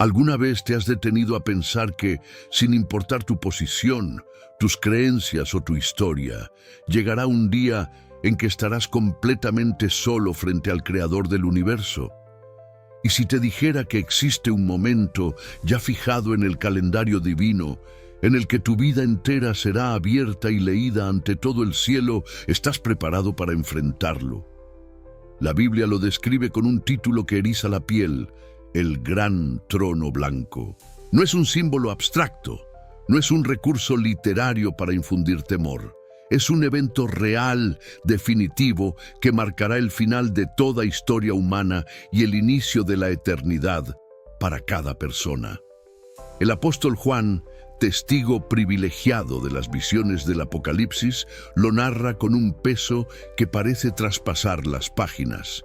¿Alguna vez te has detenido a pensar que, sin importar tu posición, tus creencias o tu historia, llegará un día en que estarás completamente solo frente al Creador del universo? Y si te dijera que existe un momento ya fijado en el calendario divino, en el que tu vida entera será abierta y leída ante todo el cielo, ¿estás preparado para enfrentarlo? La Biblia lo describe con un título que eriza la piel: el gran trono blanco. No es un símbolo abstracto, no es un recurso literario para infundir temor. Es un evento real, definitivo, que marcará el final de toda historia humana y el inicio de la eternidad para cada persona. El apóstol Juan, testigo privilegiado de las visiones del Apocalipsis, lo narra con un peso que parece traspasar las páginas.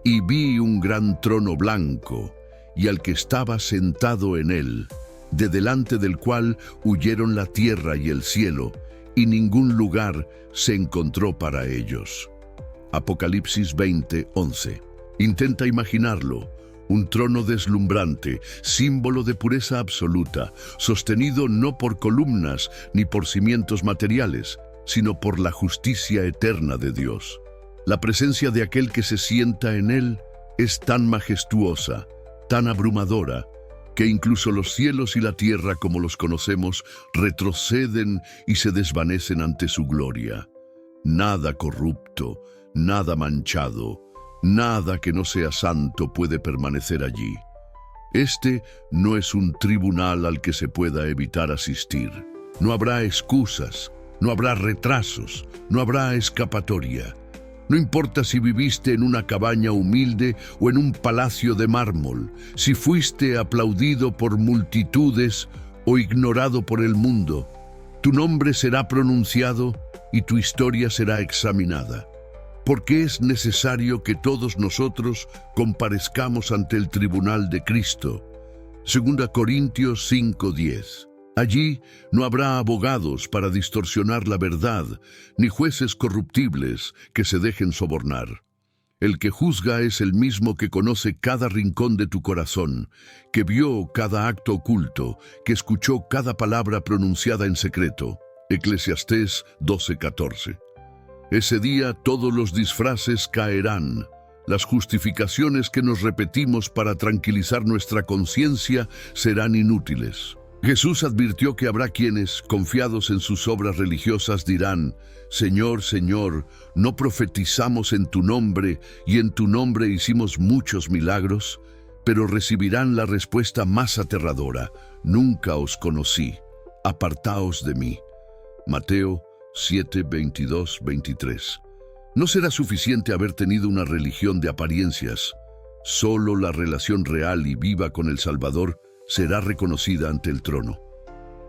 Y vi un gran trono blanco, y al que estaba sentado en él, de delante del cual huyeron la tierra y el cielo, y ningún lugar se encontró para ellos. Apocalipsis 20:11. Intenta imaginarlo: un trono deslumbrante, símbolo de pureza absoluta, sostenido no por columnas ni por cimientos materiales, sino por la justicia eterna de Dios. La presencia de aquel que se sienta en él es tan majestuosa, tan abrumadora, que incluso los cielos y la tierra como los conocemos retroceden y se desvanecen ante su gloria. Nada corrupto, nada manchado, nada que no sea santo puede permanecer allí. Este no es un tribunal al que se pueda evitar asistir. No habrá excusas, no habrá retrasos, no habrá escapatoria. No importa si viviste en una cabaña humilde o en un palacio de mármol, si fuiste aplaudido por multitudes o ignorado por el mundo, tu nombre será pronunciado y tu historia será examinada. Porque es necesario que todos nosotros comparezcamos ante el tribunal de Cristo. 2 Corintios 5:10. Allí no habrá abogados para distorsionar la verdad, ni jueces corruptibles que se dejen sobornar. El que juzga es el mismo que conoce cada rincón de tu corazón, que vio cada acto oculto, que escuchó cada palabra pronunciada en secreto. Eclesiastés 12:14. Ese día todos los disfraces caerán. Las justificaciones que nos repetimos para tranquilizar nuestra conciencia serán inútiles. Jesús advirtió que habrá quienes, confiados en sus obras religiosas, dirán: Señor, Señor, ¿no profetizamos en tu nombre y en tu nombre hicimos muchos milagros? Pero recibirán la respuesta más aterradora: nunca os conocí, apartaos de mí. Mateo 7:22-23. No será suficiente haber tenido una religión de apariencias. Solo la relación real y viva con el Salvador será reconocida ante el trono.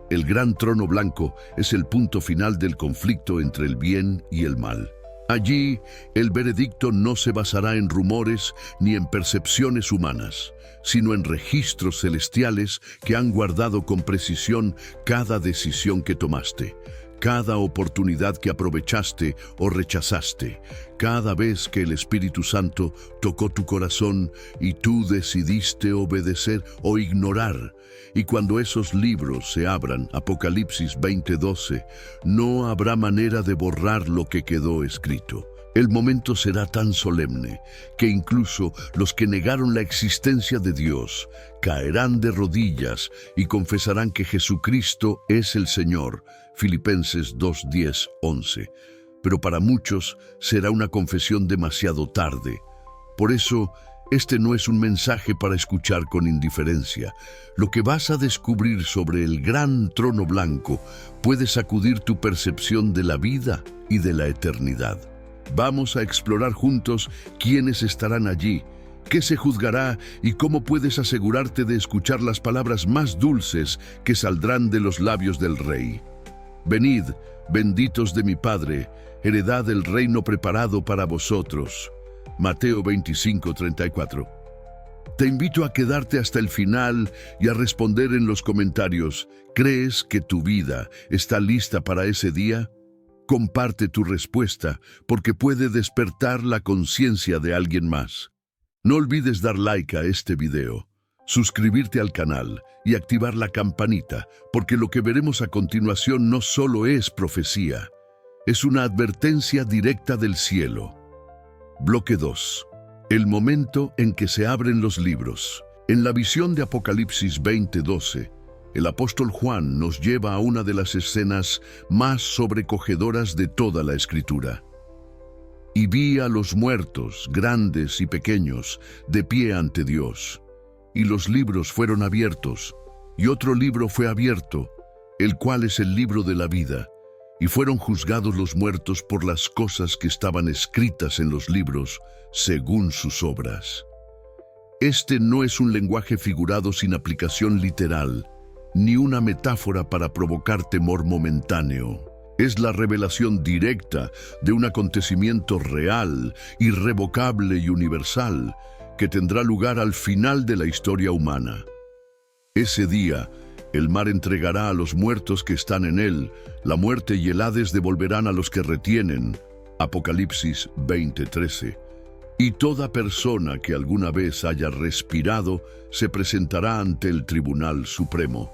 El gran trono blanco es el punto final del conflicto entre el bien y el mal. Allí, el veredicto no se basará en rumores ni en percepciones humanas, sino en registros celestiales que han guardado con precisión cada decisión que tomaste, cada oportunidad que aprovechaste o rechazaste, cada vez que el Espíritu Santo tocó tu corazón y tú decidiste obedecer o ignorar. Y cuando esos libros se abran, Apocalipsis 20:12, no habrá manera de borrar lo que quedó escrito. El momento será tan solemne que incluso los que negaron la existencia de Dios caerán de rodillas y confesarán que Jesucristo es el Señor. Filipenses 2:10-11. Pero para muchos será una confesión demasiado tarde. Por eso, este no es un mensaje para escuchar con indiferencia. Lo que vas a descubrir sobre el gran trono blanco puede sacudir tu percepción de la vida y de la eternidad. Vamos a explorar juntos quiénes estarán allí, qué se juzgará y cómo puedes asegurarte de escuchar las palabras más dulces que saldrán de los labios del Rey. Venid, benditos de mi Padre, heredad el reino preparado para vosotros. Mateo 25:34. Te invito a quedarte hasta el final y a responder en los comentarios: ¿crees que tu vida está lista para ese día? Comparte tu respuesta, porque puede despertar la conciencia de alguien más. No olvides dar like a este video. suscribirte al canal y activar la campanita, porque lo que veremos a continuación no solo es profecía, es una advertencia directa del cielo. Bloque 2. El momento en que se abren los libros. En la visión de Apocalipsis 20:12, el apóstol Juan nos lleva a una de las escenas más sobrecogedoras de toda la Escritura. Y vi a los muertos, grandes y pequeños, de pie ante Dios. Y los libros fueron abiertos, y otro libro fue abierto, el cual es el libro de la vida. Y fueron juzgados los muertos por las cosas que estaban escritas en los libros, según sus obras. Este no es un lenguaje figurado sin aplicación literal, ni una metáfora para provocar temor momentáneo. Es la revelación directa de un acontecimiento real, irrevocable y universal, que tendrá lugar al final de la historia humana. Ese día, el mar entregará a los muertos que están en él, la muerte y el Hades devolverán a los que retienen. Apocalipsis 20:13. Y toda persona que alguna vez haya respirado se presentará ante el Tribunal Supremo.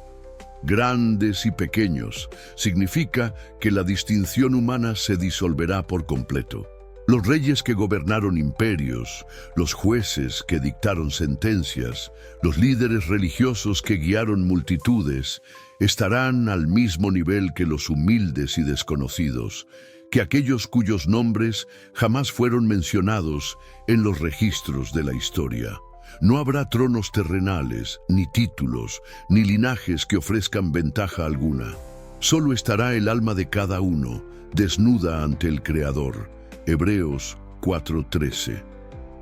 Grandes y pequeños significa que la distinción humana se disolverá por completo. Los reyes que gobernaron imperios, los jueces que dictaron sentencias, los líderes religiosos que guiaron multitudes, estarán al mismo nivel que los humildes y desconocidos, que aquellos cuyos nombres jamás fueron mencionados en los registros de la historia. No habrá tronos terrenales, ni títulos, ni linajes que ofrezcan ventaja alguna. Solo estará el alma de cada uno, desnuda ante el Creador. Hebreos 4:13.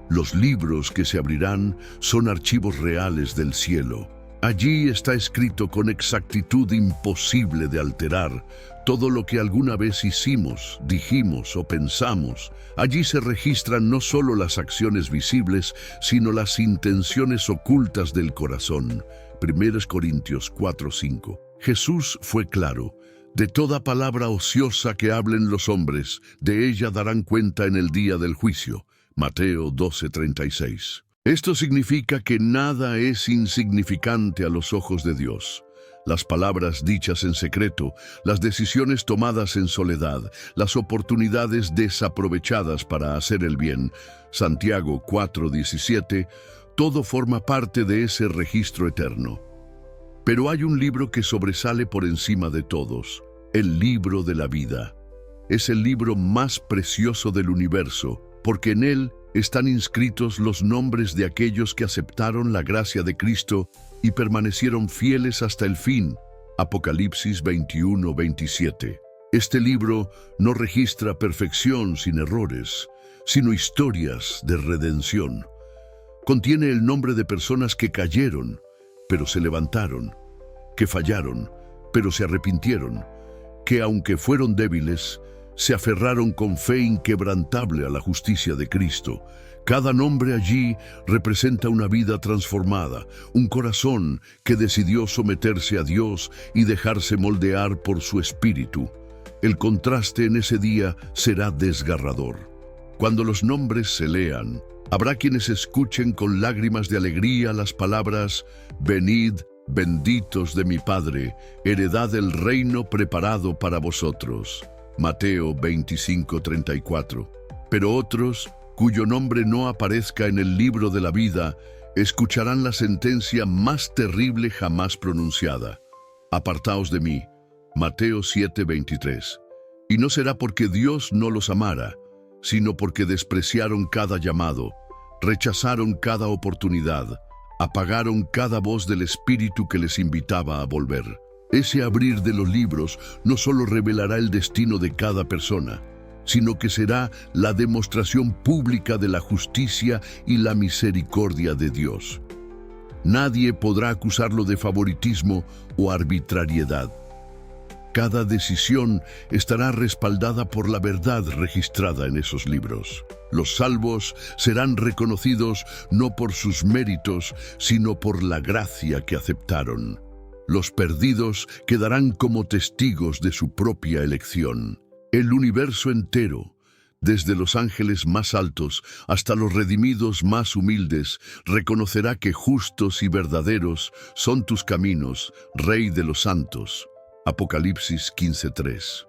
Los libros que se abrirán son archivos reales del cielo. Allí está escrito con exactitud imposible de alterar todo lo que alguna vez hicimos, dijimos o pensamos. Allí se registran no solo las acciones visibles, sino las intenciones ocultas del corazón. 1 Corintios 4:5. Jesús fue claro: de toda palabra ociosa que hablen los hombres, de ella darán cuenta en el día del juicio. Mateo 12:36. Esto significa que nada es insignificante a los ojos de Dios. Las palabras dichas en secreto, las decisiones tomadas en soledad, las oportunidades desaprovechadas para hacer el bien. Santiago 4:17, todo forma parte de ese registro eterno. Pero hay un libro que sobresale por encima de todos, el libro de la vida. Es el libro más precioso del universo, porque en él están inscritos los nombres de aquellos que aceptaron la gracia de Cristo y permanecieron fieles hasta el fin. Apocalipsis 21:27. Este libro no registra perfección sin errores, sino historias de redención. Contiene el nombre de personas que cayeron, pero se levantaron, que fallaron, pero se arrepintieron, que aunque fueron débiles, se aferraron con fe inquebrantable a la justicia de Cristo. Cada nombre allí representa una vida transformada, un corazón que decidió someterse a Dios y dejarse moldear por su espíritu. El contraste en ese día será desgarrador. Cuando los nombres se lean, habrá quienes escuchen con lágrimas de alegría las palabras: «Venid, benditos de mi Padre, heredad del reino preparado para vosotros». Mateo 25:34. Pero otros, cuyo nombre no aparezca en el libro de la vida, escucharán la sentencia más terrible jamás pronunciada: «Apartaos de mí». Mateo 7:23. Y no será porque Dios no los amara, sino porque despreciaron cada llamado, rechazaron cada oportunidad, apagaron cada voz del Espíritu que les invitaba a volver. Ese abrir de los libros no solo revelará el destino de cada persona, sino que será la demostración pública de la justicia y la misericordia de Dios. Nadie podrá acusarlo de favoritismo o arbitrariedad. Cada decisión estará respaldada por la verdad registrada en esos libros. Los salvos serán reconocidos no por sus méritos, sino por la gracia que aceptaron. Los perdidos quedarán como testigos de su propia elección. El universo entero, Desde los ángeles más altos hasta los redimidos más humildes, reconocerá que justos y verdaderos son tus caminos, Rey de los santos. Apocalipsis 15:3.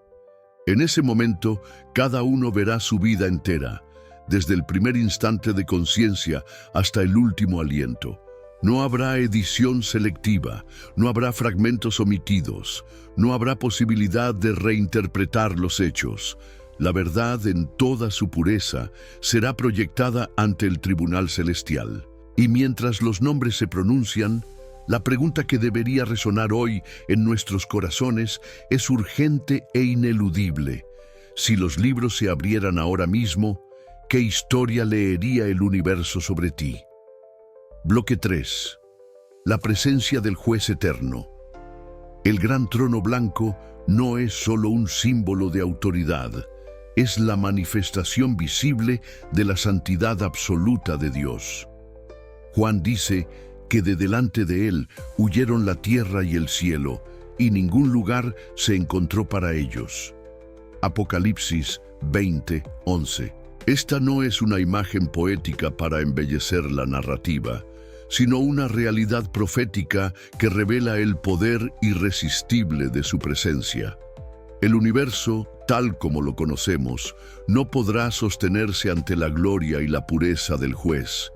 En ese momento, cada uno verá su vida entera, desde el primer instante de conciencia hasta el último aliento. No habrá edición selectiva, no habrá fragmentos omitidos, no habrá posibilidad de reinterpretar los hechos. La verdad en toda su pureza será proyectada ante el tribunal celestial. Y mientras los nombres se pronuncian, la pregunta que debería resonar hoy en nuestros corazones es urgente e ineludible. Si los libros se abrieran ahora mismo, ¿qué historia leería el universo sobre ti? Bloque 3. La presencia del juez eterno. El gran trono blanco no es solo un símbolo de autoridad, es la manifestación visible de la santidad absoluta de Dios. Juan dice que de delante de él huyeron la tierra y el cielo, y ningún lugar se encontró para ellos. Apocalipsis 20:11. Esta no es una imagen poética para embellecer la narrativa, sino una realidad profética que revela el poder irresistible de su presencia. El universo, tal como lo conocemos, no podrá sostenerse ante la gloria y la pureza del juez.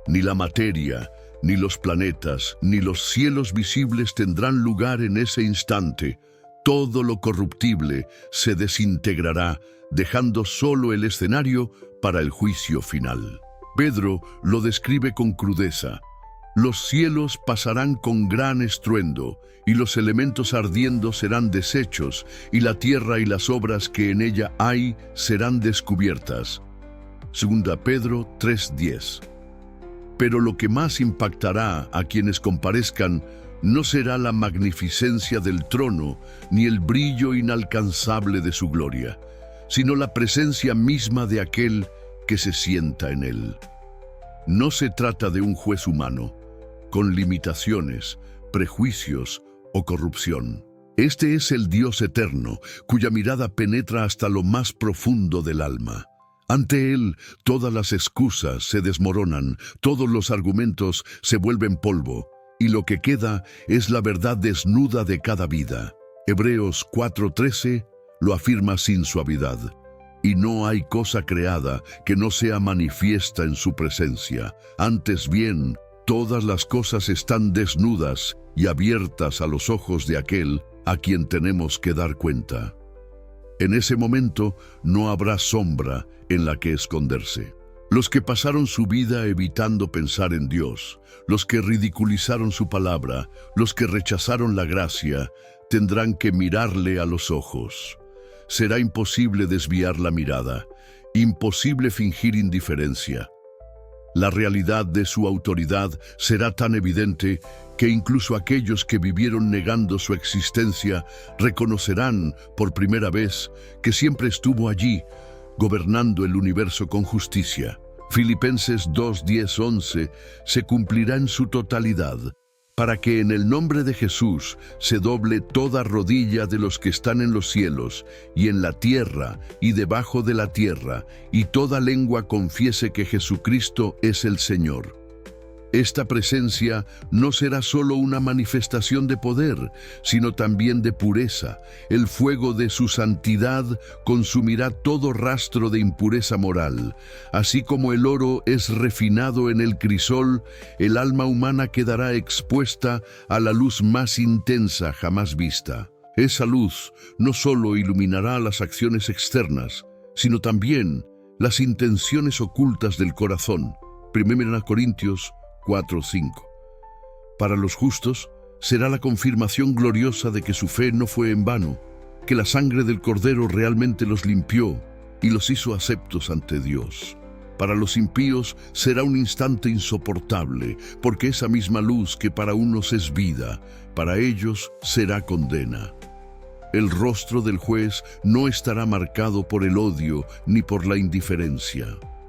Ni la materia, ni los planetas, ni los cielos visibles tendrán lugar en ese instante. Todo lo corruptible se desintegrará, dejando solo el escenario para el juicio final. Pedro lo describe con crudeza. Los cielos pasarán con gran estruendo, y los elementos ardiendo serán deshechos, y la tierra y las obras que en ella hay serán descubiertas. 2 Pedro 3:10. Pero lo que más impactará a quienes comparezcan no será la magnificencia del trono ni el brillo inalcanzable de su gloria, sino la presencia misma de aquel que se sienta en él. No se trata de un juez humano, con limitaciones, prejuicios o corrupción. Este es el Dios eterno, cuya mirada penetra hasta lo más profundo del alma. Ante él, todas las excusas se desmoronan, todos los argumentos se vuelven polvo, y lo que queda es la verdad desnuda de cada vida. Hebreos 4:13 lo afirma sin suavidad. Y no hay cosa creada que no sea manifiesta en su presencia. Antes bien, todas las cosas están desnudas y abiertas a los ojos de aquel a quien tenemos que dar cuenta. En ese momento no habrá sombra en la que esconderse. Los que pasaron su vida evitando pensar en Dios, los que ridiculizaron su palabra, los que rechazaron la gracia, tendrán que mirarle a los ojos. Será imposible desviar la mirada, imposible fingir indiferencia. La realidad de su autoridad será tan evidente que incluso aquellos que vivieron negando su existencia reconocerán por primera vez que siempre estuvo allí, gobernando el universo con justicia. Filipenses 2:10-11 se cumplirá en su totalidad, para que en el nombre de Jesús se doble toda rodilla de los que están en los cielos y en la tierra y debajo de la tierra, y toda lengua confiese que Jesucristo es el Señor. Esta presencia no será solo una manifestación de poder, sino también de pureza. El fuego de su santidad consumirá todo rastro de impureza moral. Así como el oro es refinado en el crisol, el alma humana quedará expuesta a la luz más intensa jamás vista. Esa luz no solo iluminará las acciones externas, sino también las intenciones ocultas del corazón. 1 Corintios 4:5. Para los justos será la confirmación gloriosa de que su fe no fue en vano, que la sangre del Cordero realmente los limpió y los hizo aceptos ante Dios. Para los impíos será un instante insoportable, porque esa misma luz que para unos es vida, para ellos será condena. El rostro del juez no estará marcado por el odio ni por la indiferencia.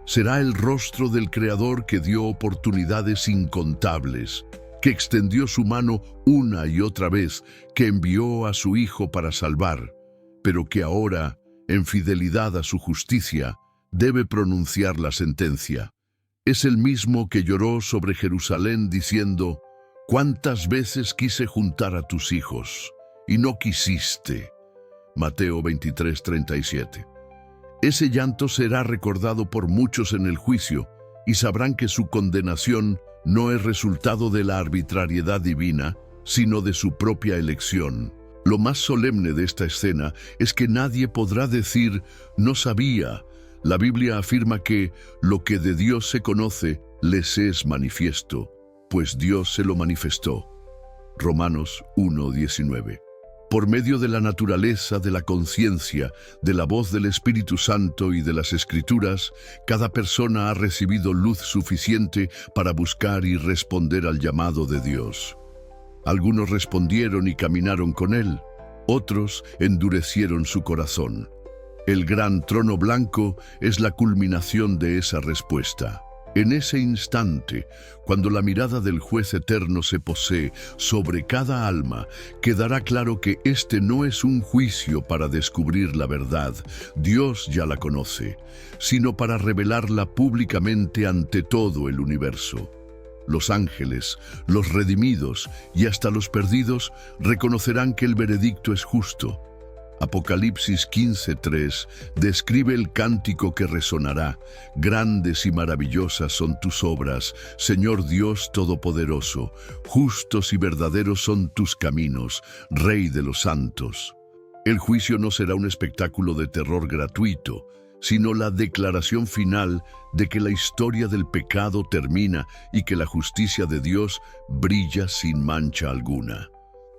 Será el rostro del Creador que dio oportunidades incontables, que extendió su mano una y otra vez, que envió a su Hijo para salvar, pero que ahora, en fidelidad a su justicia, debe pronunciar la sentencia. Es el mismo que lloró sobre Jerusalén diciendo: «¿Cuántas veces quise juntar a tus hijos, y no quisiste?» Mateo 23:37. Ese llanto será recordado por muchos en el juicio, y sabrán que su condenación no es resultado de la arbitrariedad divina, sino de su propia elección. Lo más solemne de esta escena es que nadie podrá decir: «No sabía». La Biblia afirma que lo que de Dios se conoce les es manifiesto, pues Dios se lo manifestó. Romanos 1:19. Por medio de la naturaleza, de la conciencia, de la voz del Espíritu Santo y de las Escrituras, cada persona ha recibido luz suficiente para buscar y responder al llamado de Dios. Algunos respondieron y caminaron con Él, otros endurecieron su corazón. El gran trono blanco es la culminación de esa respuesta. En ese instante, cuando la mirada del juez eterno se posee sobre cada alma, quedará claro que este no es un juicio para descubrir la verdad, Dios ya la conoce, sino para revelarla públicamente ante todo el universo. Los ángeles, los redimidos y hasta los perdidos reconocerán que el veredicto es justo. Apocalipsis 15:3 describe el cántico que resonará: «Grandes y maravillosas son tus obras, Señor Dios Todopoderoso, justos y verdaderos son tus caminos, Rey de los santos». El juicio no será un espectáculo de terror gratuito, sino la declaración final de que la historia del pecado termina y que la justicia de Dios brilla sin mancha alguna.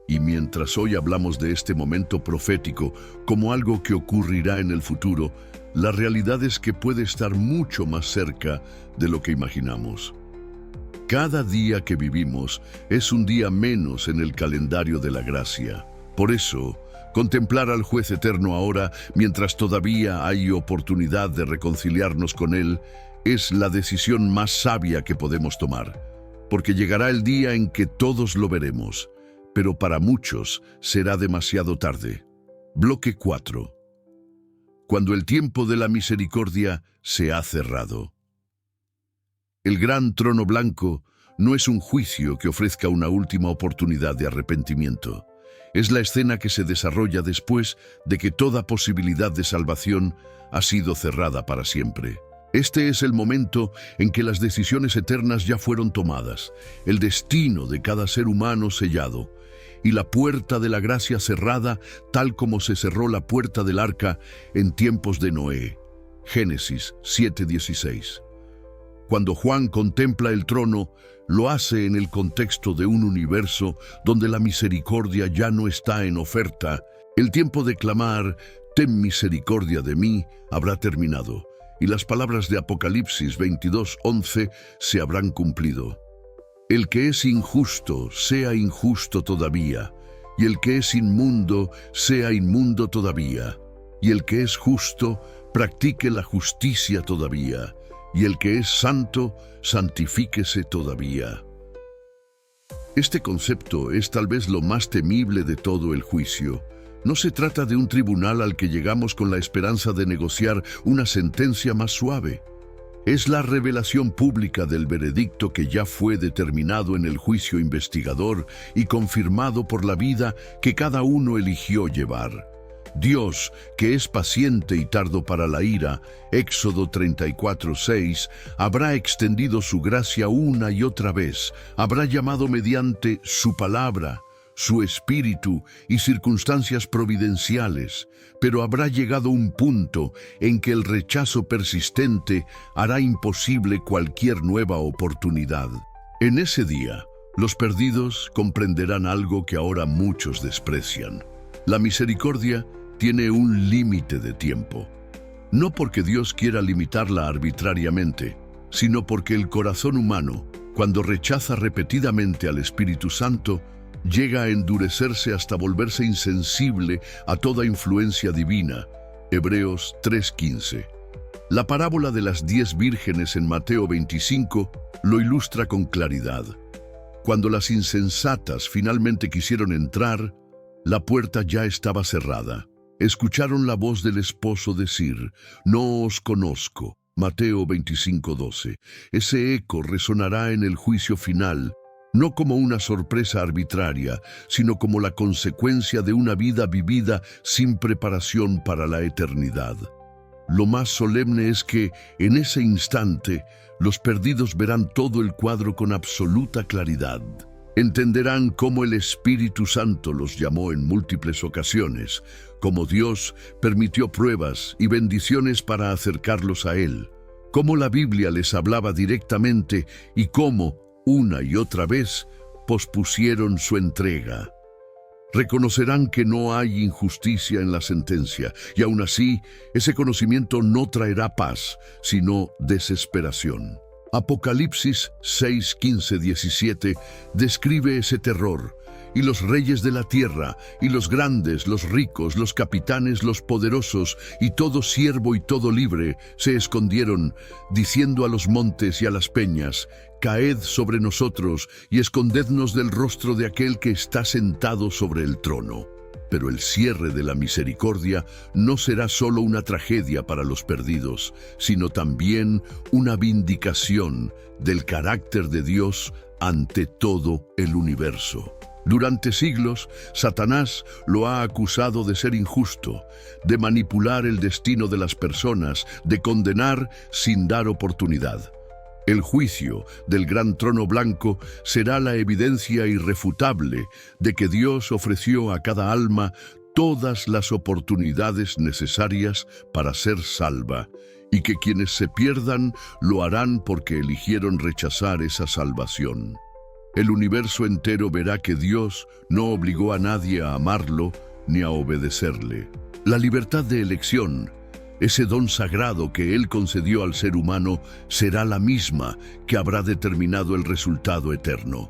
Y mientras hoy hablamos de este momento profético como algo que ocurrirá en el futuro, la realidad es que puede estar mucho más cerca de lo que imaginamos. Cada día que vivimos es un día menos en el calendario de la gracia. Por eso, contemplar al juez eterno ahora, mientras todavía hay oportunidad de reconciliarnos con Él, es la decisión más sabia que podemos tomar, porque llegará el día en que todos lo veremos. Pero para muchos será demasiado tarde. Bloque 4. Cuando el tiempo de la misericordia se ha cerrado. El gran trono blanco no es un juicio que ofrezca una última oportunidad de arrepentimiento. Es la escena que se desarrolla después de que toda posibilidad de salvación ha sido cerrada para siempre. Este es el momento en que las decisiones eternas ya fueron tomadas, el destino de cada ser humano sellado, y la puerta de la gracia cerrada, tal como se cerró la puerta del arca en tiempos de Noé. Génesis 7:16. Cuando Juan contempla el trono, lo hace en el contexto de un universo donde la misericordia ya no está en oferta. El tiempo de clamar, «Ten misericordia de mí», habrá terminado, y las palabras de Apocalipsis 22:11 se habrán cumplido. El que es injusto, sea injusto todavía, y el que es inmundo, sea inmundo todavía, y el que es justo, practique la justicia todavía, y el que es santo, santifíquese todavía. Este concepto es tal vez lo más temible de todo el juicio. No se trata de un tribunal al que llegamos con la esperanza de negociar una sentencia más suave. Es la revelación pública del veredicto que ya fue determinado en el juicio investigador y confirmado por la vida que cada uno eligió llevar. Dios, que es paciente y tardo para la ira, Éxodo 34:6, habrá extendido su gracia una y otra vez, habrá llamado mediante su palabra, su espíritu y circunstancias providenciales, pero habrá llegado un punto en que el rechazo persistente hará imposible cualquier nueva oportunidad. En ese día, los perdidos comprenderán algo que ahora muchos desprecian. La misericordia tiene un límite de tiempo. No porque Dios quiera limitarla arbitrariamente, sino porque el corazón humano, cuando rechaza repetidamente al Espíritu Santo, llega a endurecerse hasta volverse insensible a toda influencia divina. Hebreos 3:15. La parábola de las 10 vírgenes en Mateo 25 lo ilustra con claridad. Cuando las insensatas finalmente quisieron entrar, la puerta ya estaba cerrada. escucharon la voz del esposo decir: «No os conozco». Mateo 25:12. Ese eco resonará en el juicio final, no como una sorpresa arbitraria, sino como la consecuencia de una vida vivida sin preparación para la eternidad. Lo más solemne es que, en ese instante, los perdidos verán todo el cuadro con absoluta claridad. Entenderán cómo el Espíritu Santo los llamó en múltiples ocasiones, cómo Dios permitió pruebas y bendiciones para acercarlos a Él, cómo la Biblia les hablaba directamente y cómo, una y otra vez, pospusieron su entrega. Reconocerán que no hay injusticia en la sentencia, y aún así, ese conocimiento no traerá paz, sino desesperación. Apocalipsis 6, 15, 17 describe ese terror, y los reyes de la tierra, y los grandes, los ricos, los capitanes, los poderosos, y todo siervo y todo libre, se escondieron, diciendo a los montes y a las peñas: «Caed sobre nosotros, y escondednos del rostro de aquel que está sentado sobre el trono». Pero el cierre de la misericordia no será solo una tragedia para los perdidos, sino también una vindicación del carácter de Dios ante todo el universo. Durante siglos, Satanás lo ha acusado de ser injusto, de manipular el destino de las personas, de condenar sin dar oportunidad. El juicio del gran trono blanco será la evidencia irrefutable de que Dios ofreció a cada alma todas las oportunidades necesarias para ser salva, y que quienes se pierdan lo harán porque eligieron rechazar esa salvación. El universo entero verá que Dios no obligó a nadie a amarlo ni a obedecerle. La libertad de elección, ese don sagrado que Él concedió al ser humano, será la misma que habrá determinado el resultado eterno.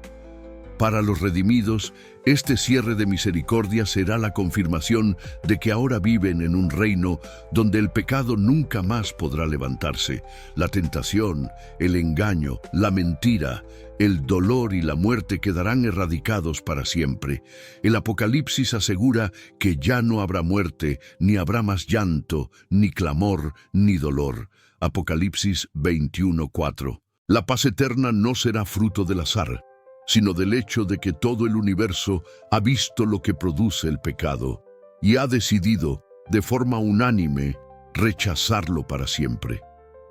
Para los redimidos, este cierre de misericordia será la confirmación de que ahora viven en un reino donde el pecado nunca más podrá levantarse. La tentación, el engaño, la mentira, el dolor y la muerte quedarán erradicados para siempre. El Apocalipsis asegura que ya no habrá muerte, ni habrá más llanto, ni clamor, ni dolor. Apocalipsis 21:4. La paz eterna no será fruto del azar, sino del hecho de que todo el universo ha visto lo que produce el pecado y ha decidido, de forma unánime, rechazarlo para siempre.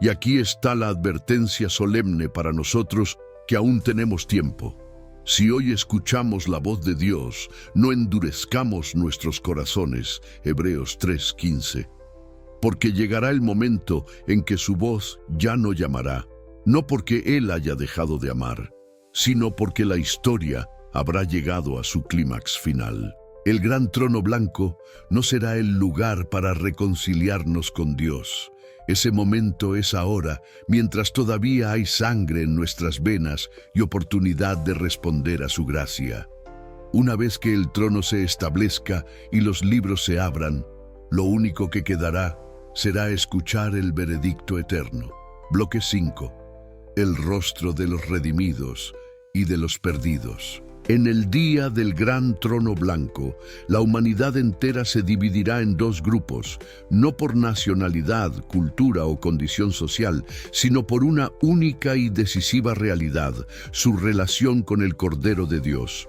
Y aquí está la advertencia solemne para nosotros que aún tenemos tiempo. Si hoy escuchamos la voz de Dios, no endurezcamos nuestros corazones. Hebreos 3:15. Porque llegará el momento en que su voz ya no llamará, no porque Él haya dejado de amar, sino porque la historia habrá llegado a su clímax final. El gran trono blanco no será el lugar para reconciliarnos con Dios. Ese momento es ahora, mientras todavía hay sangre en nuestras venas y oportunidad de responder a su gracia. Una vez que el trono se establezca y los libros se abran, lo único que quedará será escuchar el veredicto eterno. Bloque 5. El rostro de los redimidos y de los perdidos. En el día del gran trono blanco, la humanidad entera se dividirá en dos grupos, no por nacionalidad, cultura o condición social, sino por una única y decisiva realidad: su relación con el Cordero de Dios.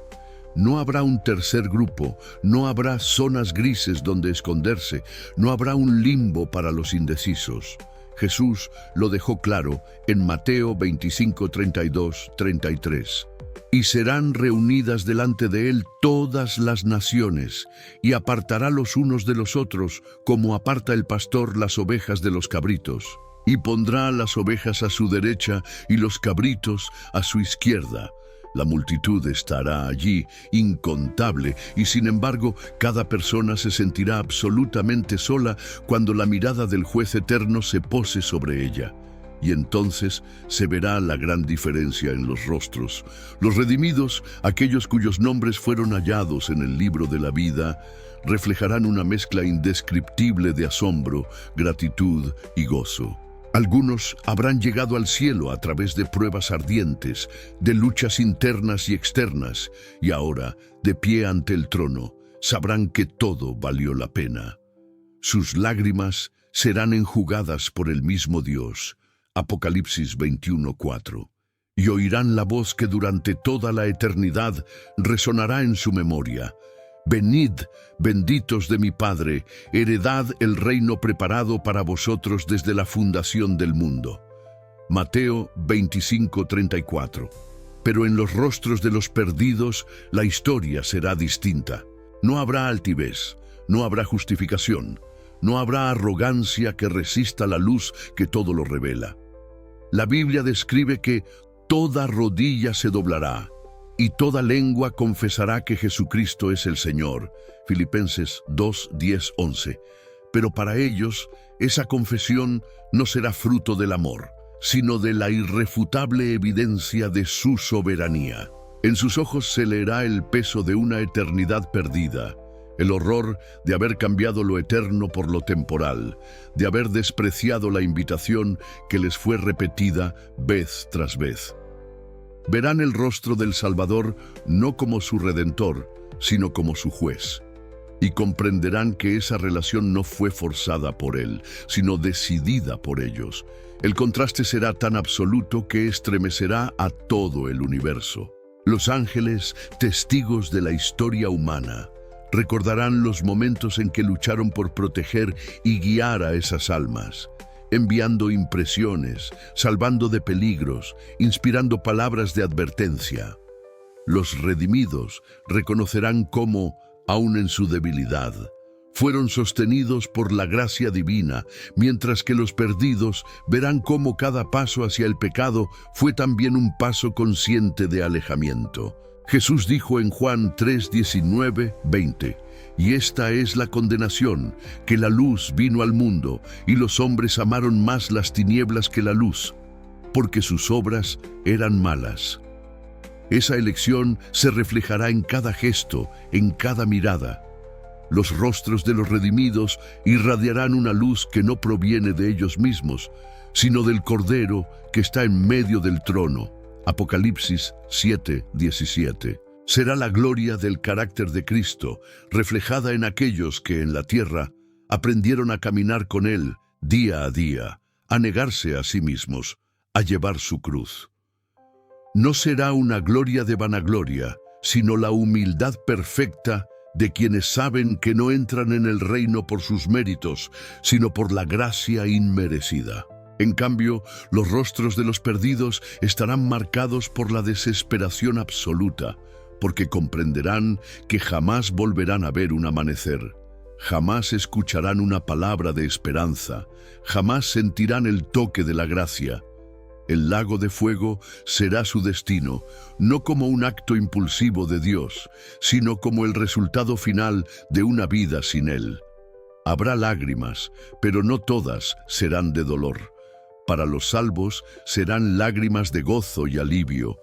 No habrá un tercer grupo, no habrá zonas grises donde esconderse, no habrá un limbo para los indecisos. Jesús lo dejó claro en Mateo 25, 32, 33. Y serán reunidas delante de él todas las naciones, y apartará los unos de los otros, como aparta el pastor las ovejas de los cabritos. Y pondrá las ovejas a su derecha y los cabritos a su izquierda. La multitud estará allí, incontable, y sin embargo, cada persona se sentirá absolutamente sola cuando la mirada del juez eterno se pose sobre ella. Y entonces se verá la gran diferencia en los rostros. Los redimidos, aquellos cuyos nombres fueron hallados en el libro de la vida, reflejarán una mezcla indescriptible de asombro, gratitud y gozo. Algunos habrán llegado al cielo a través de pruebas ardientes, de luchas internas y externas, y ahora, de pie ante el trono, sabrán que todo valió la pena. Sus lágrimas serán enjugadas por el mismo Dios. Apocalipsis 21:4. Y oirán la voz que durante toda la eternidad resonará en su memoria. Venid, benditos de mi Padre, heredad el reino preparado para vosotros desde la fundación del mundo. Mateo 25:34. Pero en los rostros de los perdidos la historia será distinta. No habrá altivez, no habrá justificación, no habrá arrogancia que resista la luz que todo lo revela. La Biblia describe que toda rodilla se doblará y toda lengua confesará que Jesucristo es el Señor. Filipenses 2:10-11. Pero para ellos, esa confesión no será fruto del amor, sino de la irrefutable evidencia de su soberanía. En sus ojos se leerá el peso de una eternidad perdida, el horror de haber cambiado lo eterno por lo temporal, de haber despreciado la invitación que les fue repetida vez tras vez. Verán el rostro del Salvador no como su Redentor, sino como su juez, y comprenderán que esa relación no fue forzada por él, sino decidida por ellos. El contraste será tan absoluto que estremecerá a todo el universo. Los ángeles, testigos de la historia humana, recordarán los momentos en que lucharon por proteger y guiar a esas almas, enviando impresiones, salvando de peligros, inspirando palabras de advertencia. Los redimidos reconocerán cómo, aun en su debilidad, fueron sostenidos por la gracia divina, mientras que los perdidos verán cómo cada paso hacia el pecado fue también un paso consciente de alejamiento. Jesús dijo en Juan 3:19-20, y esta es la condenación, que la luz vino al mundo, y los hombres amaron más las tinieblas que la luz, porque sus obras eran malas. Esa elección se reflejará en cada gesto, en cada mirada. Los rostros de los redimidos irradiarán una luz que no proviene de ellos mismos, sino del Cordero que está en medio del trono. Apocalipsis 7:17. Será la gloria del carácter de Cristo, reflejada en aquellos que en la tierra aprendieron a caminar con Él día a día, a negarse a sí mismos, a llevar su cruz. No será una gloria de vanagloria, sino la humildad perfecta de quienes saben que no entran en el reino por sus méritos, sino por la gracia inmerecida. En cambio, los rostros de los perdidos estarán marcados por la desesperación absoluta, porque comprenderán que jamás volverán a ver un amanecer, jamás escucharán una palabra de esperanza, jamás sentirán el toque de la gracia. El lago de fuego será su destino, no como un acto impulsivo de Dios, sino como el resultado final de una vida sin Él. Habrá lágrimas, pero no todas serán de dolor. Para los salvos serán lágrimas de gozo y alivio,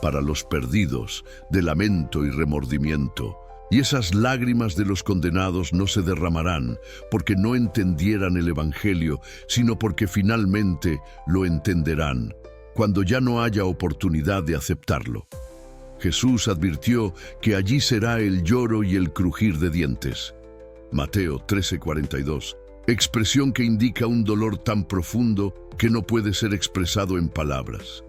para los perdidos de lamento y remordimiento. Y esas lágrimas de los condenados no se derramarán porque no entendieran el Evangelio, sino porque finalmente lo entenderán, cuando ya no haya oportunidad de aceptarlo. Jesús advirtió que allí será el lloro y el crujir de dientes. Mateo 13:42, expresión que indica un dolor tan profundo que no puede ser expresado en palabras.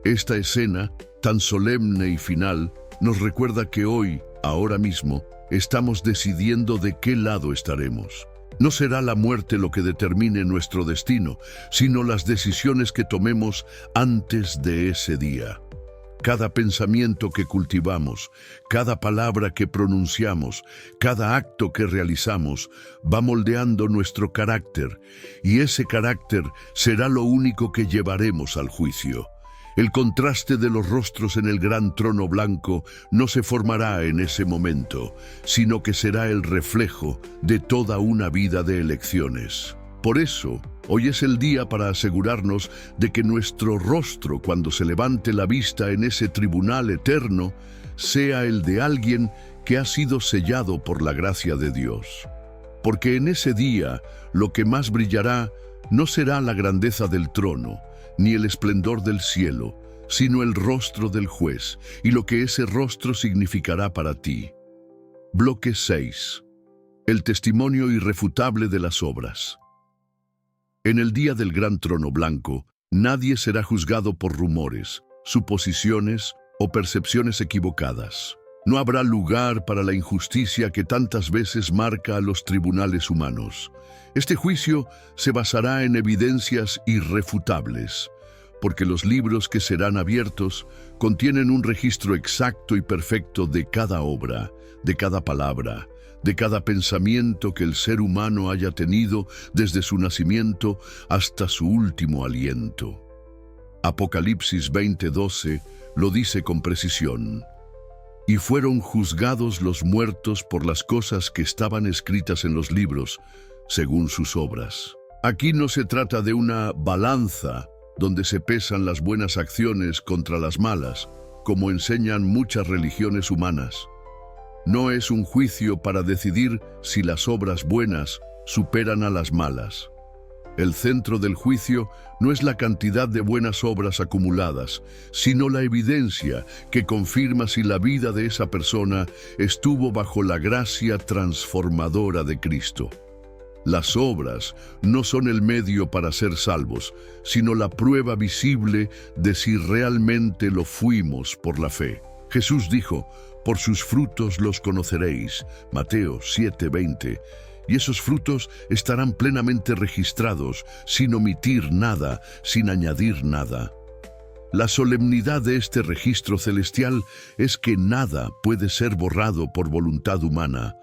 Esta escena, tan solemne y final, nos recuerda que hoy, ahora mismo, estamos decidiendo de qué lado estaremos. No será la muerte lo que determine nuestro destino, sino las decisiones que tomemos antes de ese día. Cada pensamiento que cultivamos, cada palabra que pronunciamos, cada acto que realizamos, va moldeando nuestro carácter, y ese carácter será lo único que llevaremos al juicio. El contraste de los rostros en el gran trono blanco no se formará en ese momento, sino que será el reflejo de toda una vida de elecciones. Por eso, hoy es el día para asegurarnos de que nuestro rostro, cuando se levante la vista en ese tribunal eterno, sea el de alguien que ha sido sellado por la gracia de Dios. Porque en ese día, lo que más brillará no será la grandeza del trono, ni el esplendor del cielo, sino el rostro del juez, y lo que ese rostro significará para ti. Bloque 6. El testimonio irrefutable de las obras. En el día del gran trono blanco, nadie será juzgado por rumores, suposiciones o percepciones equivocadas. No habrá lugar para la injusticia que tantas veces marca a los tribunales humanos. Este juicio se basará en evidencias irrefutables, porque los libros que serán abiertos contienen un registro exacto y perfecto de cada obra, de cada palabra, de cada pensamiento que el ser humano haya tenido desde su nacimiento hasta su último aliento. Apocalipsis 20:12 lo dice con precisión. Y fueron juzgados los muertos por las cosas que estaban escritas en los libros, según sus obras. Aquí no se trata de una balanza donde se pesan las buenas acciones contra las malas, como enseñan muchas religiones humanas. No es un juicio para decidir si las obras buenas superan a las malas. El centro del juicio no es la cantidad de buenas obras acumuladas, sino la evidencia que confirma si la vida de esa persona estuvo bajo la gracia transformadora de Cristo. Las obras no son el medio para ser salvos, sino la prueba visible de si realmente lo fuimos por la fe. Jesús dijo: «Por sus frutos los conoceréis», Mateo 7:20, y esos frutos estarán plenamente registrados, sin omitir nada, sin añadir nada. La solemnidad de este registro celestial es que nada puede ser borrado por voluntad humana.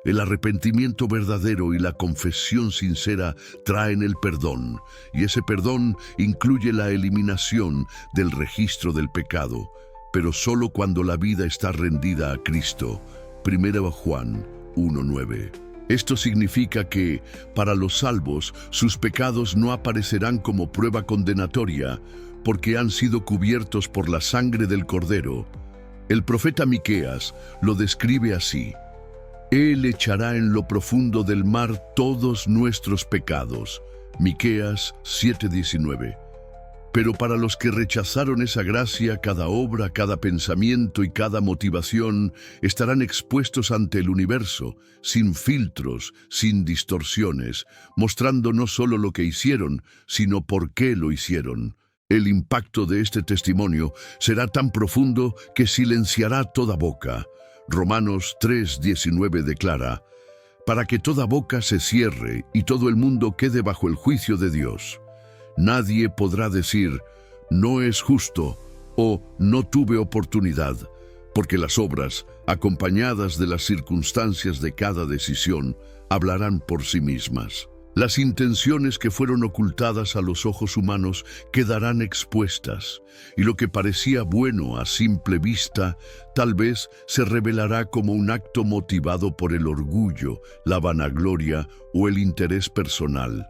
El arrepentimiento verdadero y la confesión sincera traen el perdón, y ese perdón incluye la eliminación del registro del pecado, pero solo cuando la vida está rendida a Cristo. 1 Juan 1:9. Esto significa que, para los salvos, sus pecados no aparecerán como prueba condenatoria, porque han sido cubiertos por la sangre del Cordero. El profeta Miqueas lo describe así: «Él echará en lo profundo del mar todos nuestros pecados». Miqueas 7:19. Pero para los que rechazaron esa gracia, cada obra, cada pensamiento y cada motivación estarán expuestos ante el universo, sin filtros, sin distorsiones, mostrando no solo lo que hicieron, sino por qué lo hicieron. El impacto de este testimonio será tan profundo que silenciará toda boca. Romanos 3:19 declara: «Para que toda boca se cierre y todo el mundo quede bajo el juicio de Dios. Nadie podrá decir, no es justo, o no tuve oportunidad, porque las obras, acompañadas de las circunstancias de cada decisión, hablarán por sí mismas. Las intenciones que fueron ocultadas a los ojos humanos quedarán expuestas, y lo que parecía bueno a simple vista, tal vez se revelará como un acto motivado por el orgullo, la vanagloria o el interés personal.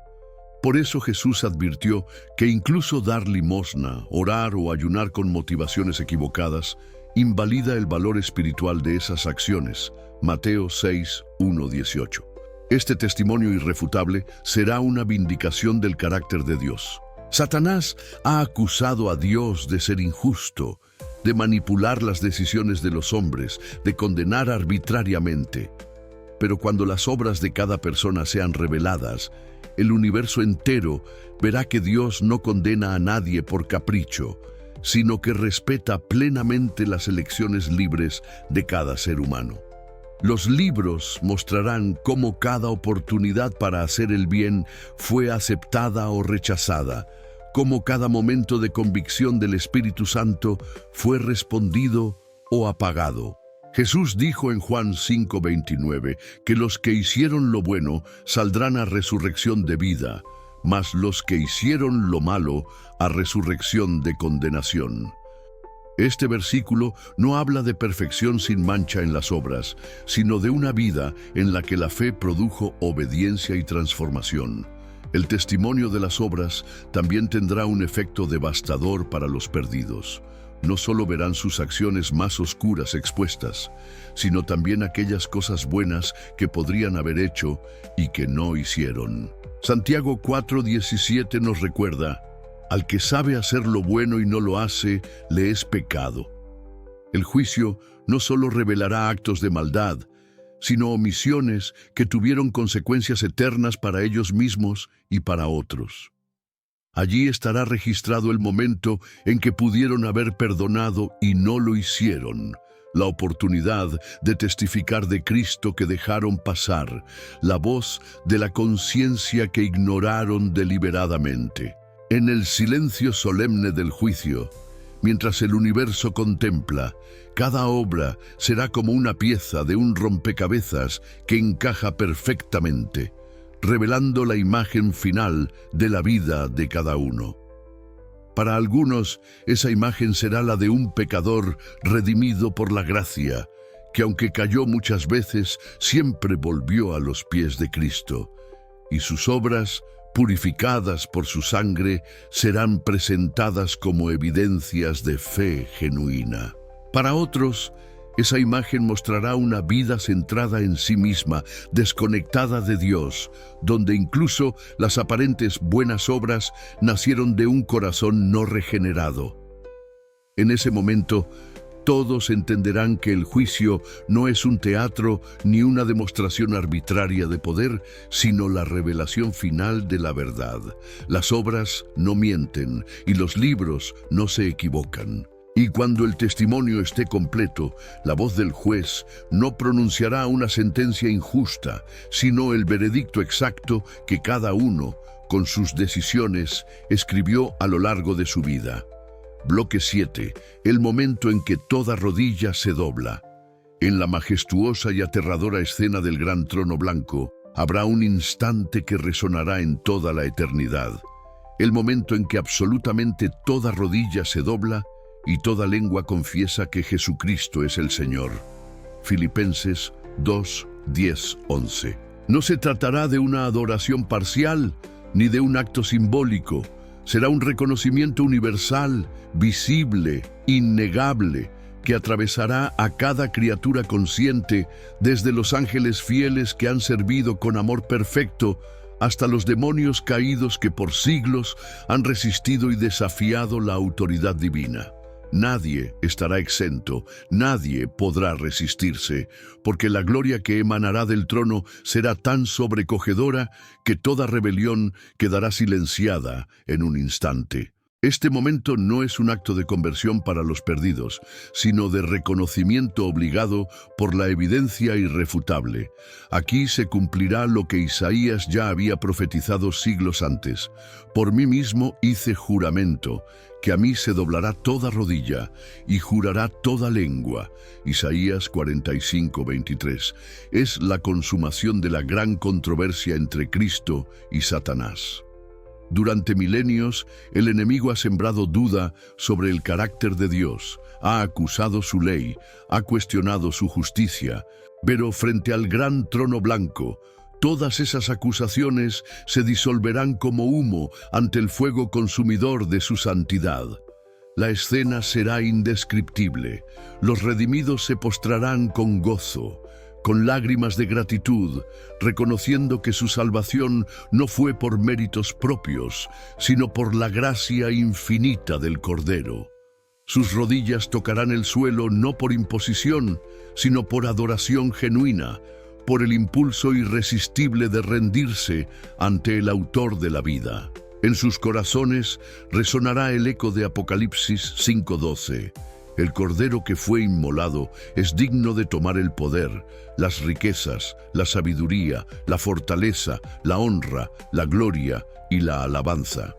Por eso Jesús advirtió que incluso dar limosna, orar o ayunar con motivaciones equivocadas invalida el valor espiritual de esas acciones. Mateo 6:1-18. Este testimonio irrefutable será una vindicación del carácter de Dios. Satanás ha acusado a Dios de ser injusto, de manipular las decisiones de los hombres, de condenar arbitrariamente. Pero cuando las obras de cada persona sean reveladas, el universo entero verá que Dios no condena a nadie por capricho, sino que respeta plenamente las elecciones libres de cada ser humano. Los libros mostrarán cómo cada oportunidad para hacer el bien fue aceptada o rechazada, cómo cada momento de convicción del Espíritu Santo fue respondido o apagado. Jesús dijo en Juan 5:29 que los que hicieron lo bueno saldrán a resurrección de vida, mas los que hicieron lo malo a resurrección de condenación. Este versículo no habla de perfección sin mancha en las obras, sino de una vida en la que la fe produjo obediencia y transformación. El testimonio de las obras también tendrá un efecto devastador para los perdidos. No solo verán sus acciones más oscuras expuestas, sino también aquellas cosas buenas que podrían haber hecho y que no hicieron. Santiago 4:17 nos recuerda: «Al que sabe hacer lo bueno y no lo hace, le es pecado». El juicio no solo revelará actos de maldad, sino omisiones que tuvieron consecuencias eternas para ellos mismos y para otros. Allí estará registrado el momento en que pudieron haber perdonado y no lo hicieron, la oportunidad de testificar de Cristo que dejaron pasar, la voz de la conciencia que ignoraron deliberadamente. En el silencio solemne del juicio, mientras el universo contempla, cada obra será como una pieza de un rompecabezas que encaja perfectamente, revelando la imagen final de la vida de cada uno. Para algunos, esa imagen será la de un pecador redimido por la gracia, que aunque cayó muchas veces, siempre volvió a los pies de Cristo, y sus obras, purificadas por su sangre, serán presentadas como evidencias de fe genuina. Para otros, esa imagen mostrará una vida centrada en sí misma, desconectada de Dios, donde incluso las aparentes buenas obras nacieron de un corazón no regenerado. En ese momento, todos entenderán que el juicio no es un teatro ni una demostración arbitraria de poder, sino la revelación final de la verdad. Las obras no mienten y los libros no se equivocan. Y cuando el testimonio esté completo, la voz del juez no pronunciará una sentencia injusta, sino el veredicto exacto que cada uno, con sus decisiones, escribió a lo largo de su vida. Bloque 7. El momento en que toda rodilla se dobla. En la majestuosa y aterradora escena del gran trono blanco, habrá un instante que resonará en toda la eternidad. El momento en que absolutamente toda rodilla se dobla y toda lengua confiesa que Jesucristo es el Señor. Filipenses 2, 10, 11. No se tratará de una adoración parcial ni de un acto simbólico. Será un reconocimiento universal, visible, innegable, que atravesará a cada criatura consciente, desde los ángeles fieles que han servido con amor perfecto, hasta los demonios caídos que por siglos han resistido y desafiado la autoridad divina. Nadie estará exento, nadie podrá resistirse, porque la gloria que emanará del trono será tan sobrecogedora que toda rebelión quedará silenciada en un instante. Este momento no es un acto de conversión para los perdidos, sino de reconocimiento obligado por la evidencia irrefutable. Aquí se cumplirá lo que Isaías ya había profetizado siglos antes. Por mí mismo hice juramento, que a mí se doblará toda rodilla y jurará toda lengua. Isaías 45, 23. Es la consumación de la gran controversia entre Cristo y Satanás. Durante milenios, el enemigo ha sembrado duda sobre el carácter de Dios, ha acusado su ley, ha cuestionado su justicia, pero frente al gran trono blanco, todas esas acusaciones se disolverán como humo ante el fuego consumidor de su santidad. La escena será indescriptible. Los redimidos se postrarán con gozo, con lágrimas de gratitud, reconociendo que su salvación no fue por méritos propios, sino por la gracia infinita del Cordero. Sus rodillas tocarán el suelo no por imposición, sino por adoración genuina, por el impulso irresistible de rendirse ante el autor de la vida. En sus corazones resonará el eco de Apocalipsis 5:12. El Cordero que fue inmolado es digno de tomar el poder, las riquezas, la sabiduría, la fortaleza, la honra, la gloria y la alabanza.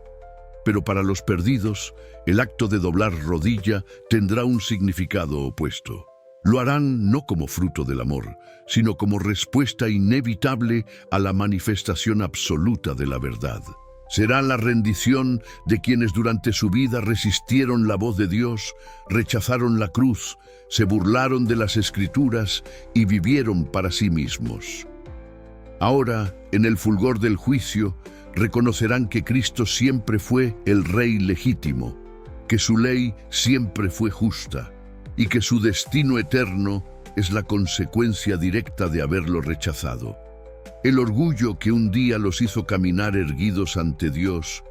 Pero para los perdidos, el acto de doblar rodilla tendrá un significado opuesto. Lo harán no como fruto del amor, sino como respuesta inevitable a la manifestación absoluta de la verdad. Será la rendición de quienes durante su vida resistieron la voz de Dios, rechazaron la cruz, se burlaron de las Escrituras y vivieron para sí mismos. Ahora, en el fulgor del juicio, reconocerán que Cristo siempre fue el Rey legítimo, que su ley siempre fue justa y que su destino eterno es la consecuencia directa de haberlo rechazado. El orgullo que un día los hizo caminar erguidos ante Dios,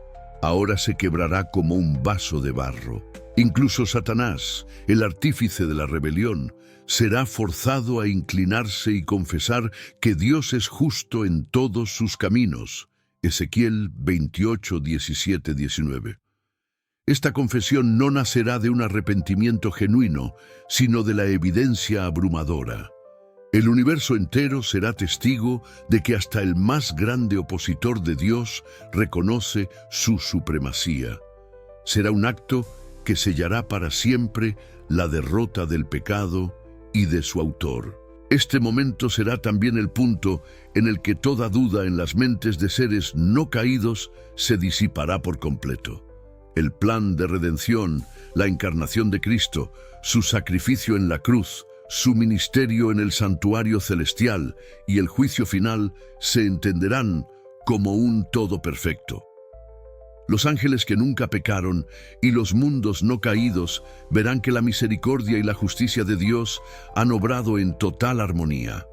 ahora se quebrará como un vaso de barro. Incluso Satanás, el artífice de la rebelión, será forzado a inclinarse y confesar que Dios es justo en todos sus caminos. Ezequiel 28, 17, 19. Esta confesión no nacerá de un arrepentimiento genuino, sino de la evidencia abrumadora. El universo entero será testigo de que hasta el más grande opositor de Dios reconoce su supremacía. Será un acto que sellará para siempre la derrota del pecado y de su autor. Este momento será también el punto en el que toda duda en las mentes de seres no caídos se disipará por completo. El plan de redención, la encarnación de Cristo, su sacrificio en la cruz, su ministerio en el santuario celestial y el juicio final se entenderán como un todo perfecto. Los ángeles que nunca pecaron y los mundos no caídos verán que la misericordia y la justicia de Dios han obrado en total armonía.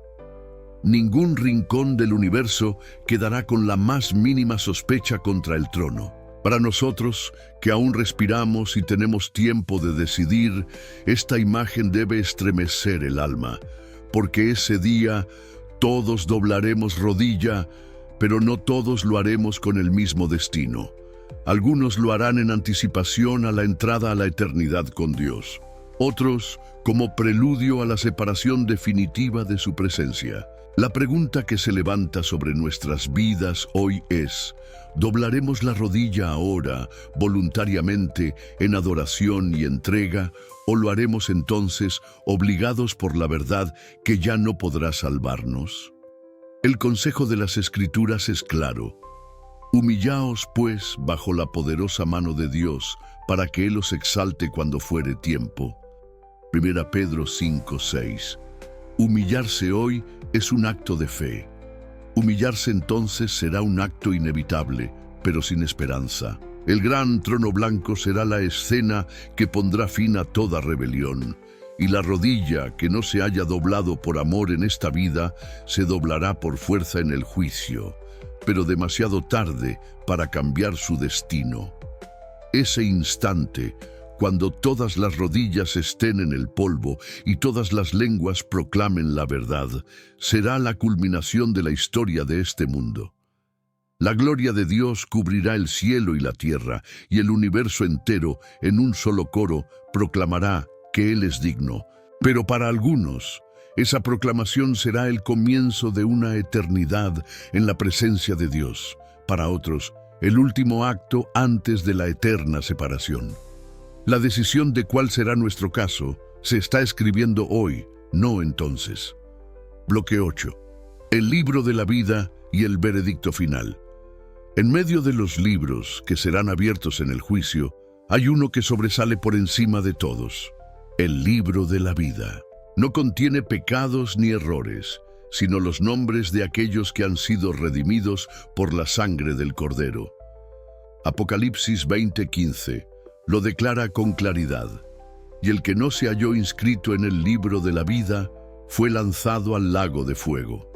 Ningún rincón del universo quedará con la más mínima sospecha contra el trono. Para nosotros, que aún respiramos y tenemos tiempo de decidir, esta imagen debe estremecer el alma, porque ese día todos doblaremos rodilla, pero no todos lo haremos con el mismo destino. Algunos lo harán en anticipación a la entrada a la eternidad con Dios. Otros, como preludio a la separación definitiva de su presencia. La pregunta que se levanta sobre nuestras vidas hoy es: ¿doblaremos la rodilla ahora, voluntariamente, en adoración y entrega, o lo haremos entonces obligados por la verdad que ya no podrá salvarnos? El consejo de las Escrituras es claro. Humillaos, pues, bajo la poderosa mano de Dios, para que Él os exalte cuando fuere tiempo. 1 Pedro 5:6. Humillarse hoy es un acto de fe. Humillarse entonces será un acto inevitable, pero sin esperanza. El gran trono blanco será la escena que pondrá fin a toda rebelión, y la rodilla que no se haya doblado por amor en esta vida se doblará por fuerza en el juicio, pero demasiado tarde para cambiar su destino. Ese instante, cuando todas las rodillas estén en el polvo y todas las lenguas proclamen la verdad, será la culminación de la historia de este mundo. La gloria de Dios cubrirá el cielo y la tierra, y el universo entero, en un solo coro, proclamará que Él es digno. Pero para algunos, esa proclamación será el comienzo de una eternidad en la presencia de Dios. Para otros, el último acto antes de la eterna separación. La decisión de cuál será nuestro caso se está escribiendo hoy, no entonces. Bloque 8. El libro de la vida y el veredicto final. En medio de los libros que serán abiertos en el juicio, hay uno que sobresale por encima de todos. El libro de la vida. No contiene pecados ni errores, sino los nombres de aquellos que han sido redimidos por la sangre del Cordero. Apocalipsis 20:15 lo declara con claridad. Y el que no se halló inscrito en el libro de la vida fue lanzado al lago de fuego.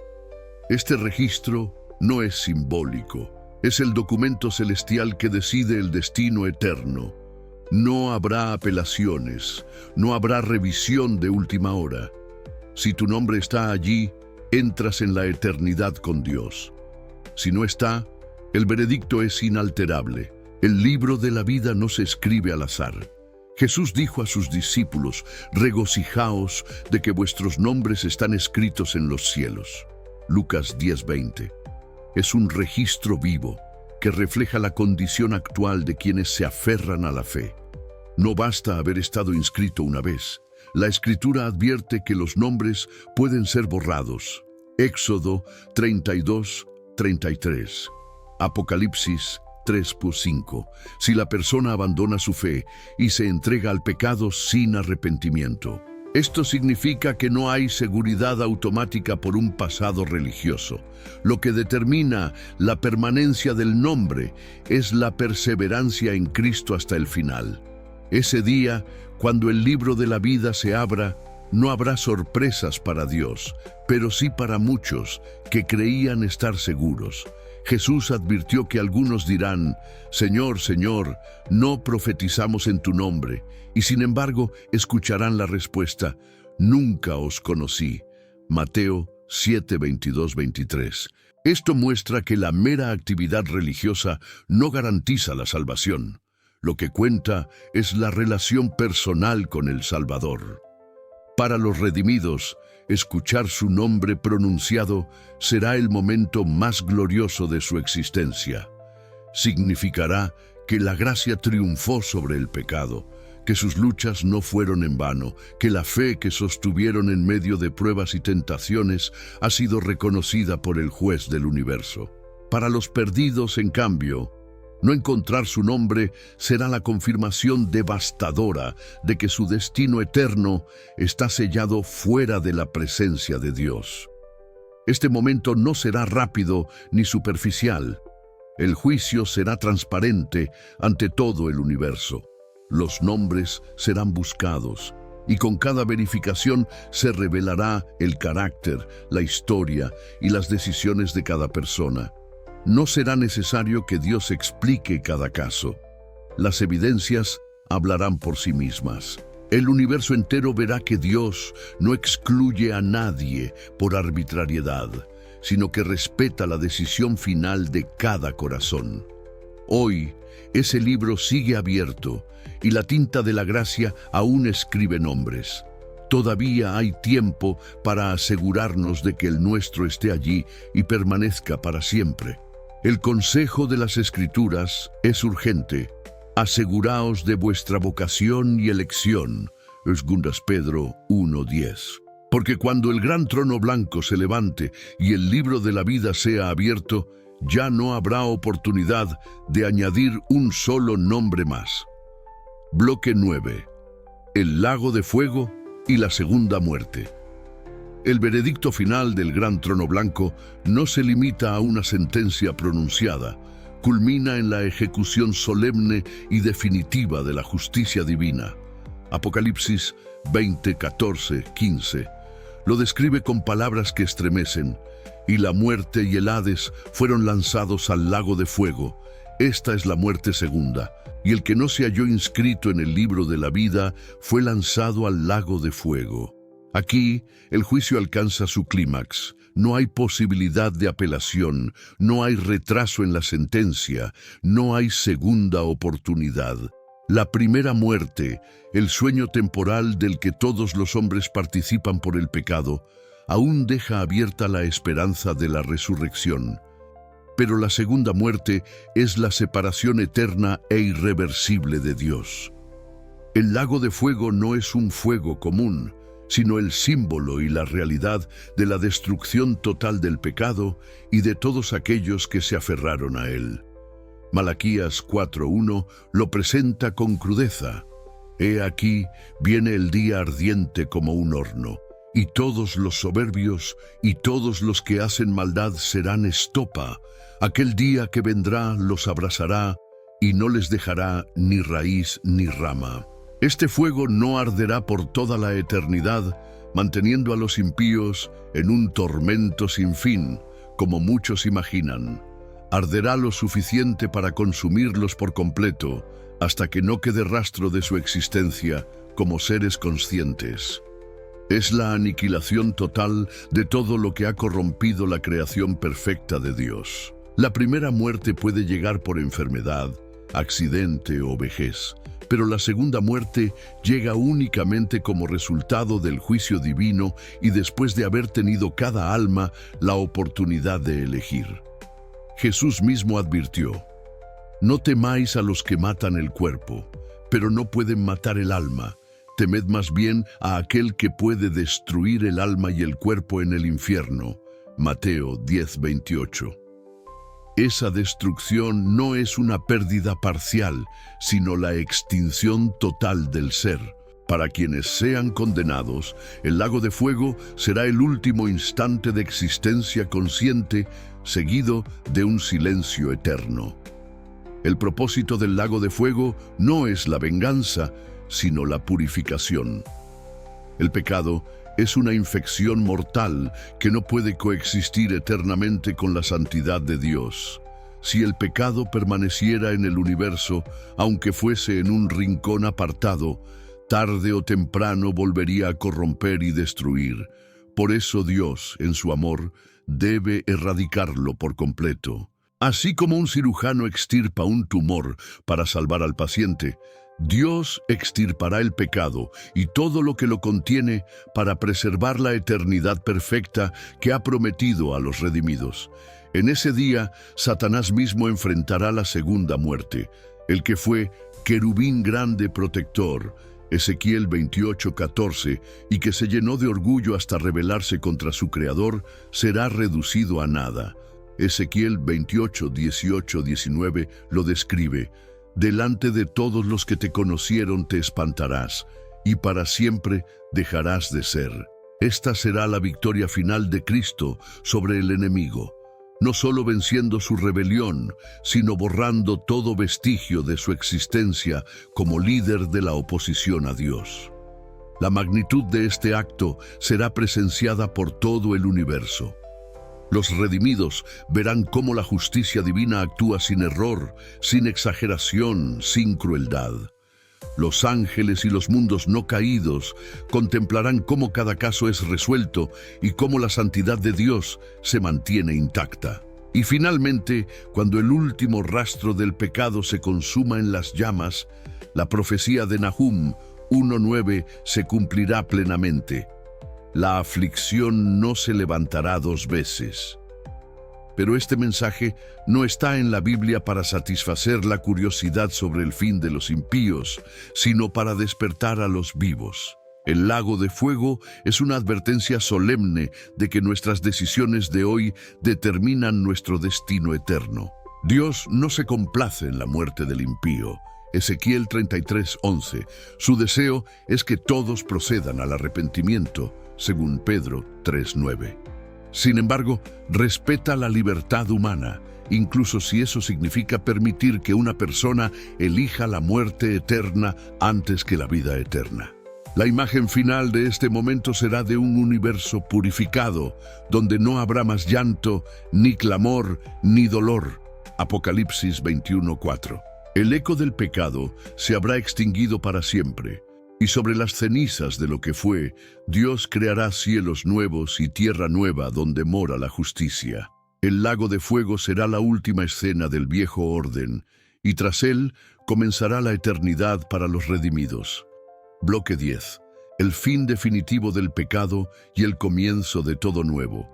Este registro no es simbólico, es el documento celestial que decide el destino eterno. No habrá apelaciones, no habrá revisión de última hora. Si tu nombre está allí, entras en la eternidad con Dios. Si no está, el veredicto es inalterable. El libro de la vida no se escribe al azar. Jesús dijo a sus discípulos: regocijaos de que vuestros nombres están escritos en los cielos. Lucas 10:20. Es un registro vivo que refleja la condición actual de quienes se aferran a la fe. No basta haber estado inscrito una vez. La Escritura advierte que los nombres pueden ser borrados. Éxodo 32:33. Apocalipsis 3:5. Si la persona abandona su fe y se entrega al pecado sin arrepentimiento. Esto significa que no hay seguridad automática por un pasado religioso. Lo que determina la permanencia del nombre es la perseverancia en Cristo hasta el final. Ese día, cuando el libro de la vida se abra, no habrá sorpresas para Dios, pero sí para muchos que creían estar seguros. Jesús advirtió que algunos dirán: Señor, Señor, no profetizamos en tu nombre, y sin embargo escucharán la respuesta: Nunca os conocí. Mateo 7, 22, 23. Esto muestra que la mera actividad religiosa no garantiza la salvación. Lo que cuenta es la relación personal con el Salvador. Para los redimidos, escuchar su nombre pronunciado será el momento más glorioso de su existencia. Significará que la gracia triunfó sobre el pecado, que sus luchas no fueron en vano, que la fe que sostuvieron en medio de pruebas y tentaciones ha sido reconocida por el juez del universo. Para los perdidos, en cambio, no encontrar su nombre será la confirmación devastadora de que su destino eterno está sellado fuera de la presencia de Dios. Este momento no será rápido ni superficial. El juicio será transparente ante todo el universo. Los nombres serán buscados, y con cada verificación se revelará el carácter, la historia y las decisiones de cada persona. No será necesario que Dios explique cada caso. Las evidencias hablarán por sí mismas. El universo entero verá que Dios no excluye a nadie por arbitrariedad, sino que respeta la decisión final de cada corazón. Hoy, ese libro sigue abierto y la tinta de la gracia aún escribe nombres. Todavía hay tiempo para asegurarnos de que el nuestro esté allí y permanezca para siempre. El consejo de las Escrituras es urgente. Aseguraos de vuestra vocación y elección. 2 Pedro 1:10. Porque cuando el gran trono blanco se levante y el libro de la vida sea abierto, ya no habrá oportunidad de añadir un solo nombre más. Bloque 9. El lago de fuego y la segunda muerte. El veredicto final del gran trono blanco no se limita a una sentencia pronunciada, culmina en la ejecución solemne y definitiva de la justicia divina. Apocalipsis 20, 14, 15. Lo describe con palabras que estremecen: y la muerte y el Hades fueron lanzados al lago de fuego. Esta es la muerte segunda, y el que no se halló inscrito en el libro de la vida fue lanzado al lago de fuego. Aquí, el juicio alcanza su clímax. No hay posibilidad de apelación, no hay retraso en la sentencia, no hay segunda oportunidad. La primera muerte, el sueño temporal del que todos los hombres participan por el pecado, aún deja abierta la esperanza de la resurrección. Pero la segunda muerte es la separación eterna e irreversible de Dios. El lago de fuego no es un fuego común, sino el símbolo y la realidad de la destrucción total del pecado y de todos aquellos que se aferraron a él. Malaquías 4:1 lo presenta con crudeza. He aquí, viene el día ardiente como un horno, y todos los soberbios y todos los que hacen maldad serán estopa. Aquel día que vendrá los abrasará y no les dejará ni raíz ni rama. Este fuego no arderá por toda la eternidad, manteniendo a los impíos en un tormento sin fin, como muchos imaginan. Arderá lo suficiente para consumirlos por completo, hasta que no quede rastro de su existencia como seres conscientes. Es la aniquilación total de todo lo que ha corrompido la creación perfecta de Dios. La primera muerte puede llegar por enfermedad, accidente o vejez, pero la segunda muerte llega únicamente como resultado del juicio divino y después de haber tenido cada alma la oportunidad de elegir. Jesús mismo advirtió: no temáis a los que matan el cuerpo, pero no pueden matar el alma. Temed más bien a aquel que puede destruir el alma y el cuerpo en el infierno. Mateo 10:28. Esa destrucción no es una pérdida parcial, sino la extinción total del ser. Para quienes sean condenados, el lago de fuego será el último instante de existencia consciente, seguido de un silencio eterno. El propósito del lago de fuego no es la venganza, sino la purificación. El pecado es una infección mortal que no puede coexistir eternamente con la santidad de Dios. Si el pecado permaneciera en el universo, aunque fuese en un rincón apartado, tarde o temprano volvería a corromper y destruir. Por eso Dios, en su amor, debe erradicarlo por completo. Así como un cirujano extirpa un tumor para salvar al paciente, Dios extirpará el pecado y todo lo que lo contiene para preservar la eternidad perfecta que ha prometido a los redimidos. En ese día, Satanás mismo enfrentará la segunda muerte, el que fue querubín grande protector, Ezequiel 28:14, y que se llenó de orgullo hasta rebelarse contra su creador, será reducido a nada. Ezequiel 28:18-19 lo describe: delante de todos los que te conocieron te espantarás, y para siempre dejarás de ser. Esta será la victoria final de Cristo sobre el enemigo, no solo venciendo su rebelión, sino borrando todo vestigio de su existencia como líder de la oposición a Dios. La magnitud de este acto será presenciada por todo el universo. Los redimidos verán cómo la justicia divina actúa sin error, sin exageración, sin crueldad. Los ángeles y los mundos no caídos contemplarán cómo cada caso es resuelto y cómo la santidad de Dios se mantiene intacta. Y finalmente, cuando el último rastro del pecado se consuma en las llamas, la profecía de Nahum 1:9 se cumplirá plenamente. La aflicción no se levantará dos veces. Pero este mensaje no está en la Biblia para satisfacer la curiosidad sobre el fin de los impíos, sino para despertar a los vivos. El lago de fuego es una advertencia solemne de que nuestras decisiones de hoy determinan nuestro destino eterno. Dios no se complace en la muerte del impío. Ezequiel 33:11. Su deseo es que todos procedan al arrepentimiento, según Pedro 3:9. Sin embargo, respeta la libertad humana, incluso si eso significa permitir que una persona elija la muerte eterna antes que la vida eterna. La imagen final de este momento será de un universo purificado, donde no habrá más llanto, ni clamor, ni dolor. Apocalipsis 21:4. El eco del pecado se habrá extinguido para siempre, y sobre las cenizas de lo que fue, Dios creará cielos nuevos y tierra nueva donde mora la justicia. El lago de fuego será la última escena del viejo orden, y tras él comenzará la eternidad para los redimidos. Bloque 10. El fin definitivo del pecado y el comienzo de todo nuevo.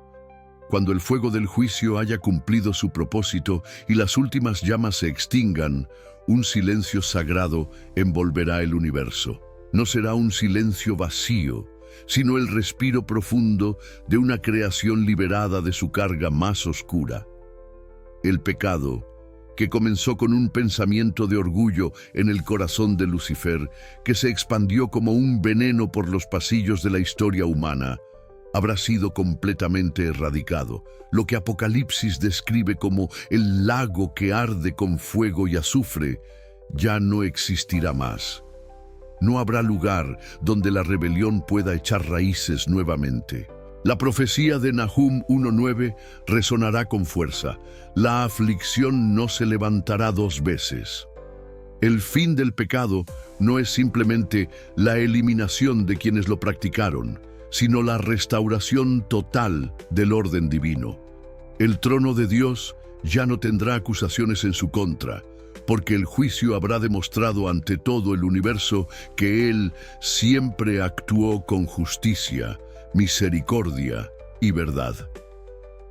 Cuando el fuego del juicio haya cumplido su propósito y las últimas llamas se extingan, un silencio sagrado envolverá el universo. No será un silencio vacío, sino el respiro profundo de una creación liberada de su carga más oscura. El pecado, que comenzó con un pensamiento de orgullo en el corazón de Lucifer, que se expandió como un veneno por los pasillos de la historia humana, habrá sido completamente erradicado. Lo que Apocalipsis describe como el lago que arde con fuego y azufre, ya no existirá más. No habrá lugar donde la rebelión pueda echar raíces nuevamente. La profecía de Nahum 1:9 resonará con fuerza. La aflicción no se levantará dos veces. El fin del pecado no es simplemente la eliminación de quienes lo practicaron, sino la restauración total del orden divino. El trono de Dios ya no tendrá acusaciones en su contra, porque el juicio habrá demostrado ante todo el universo que Él siempre actuó con justicia, misericordia y verdad.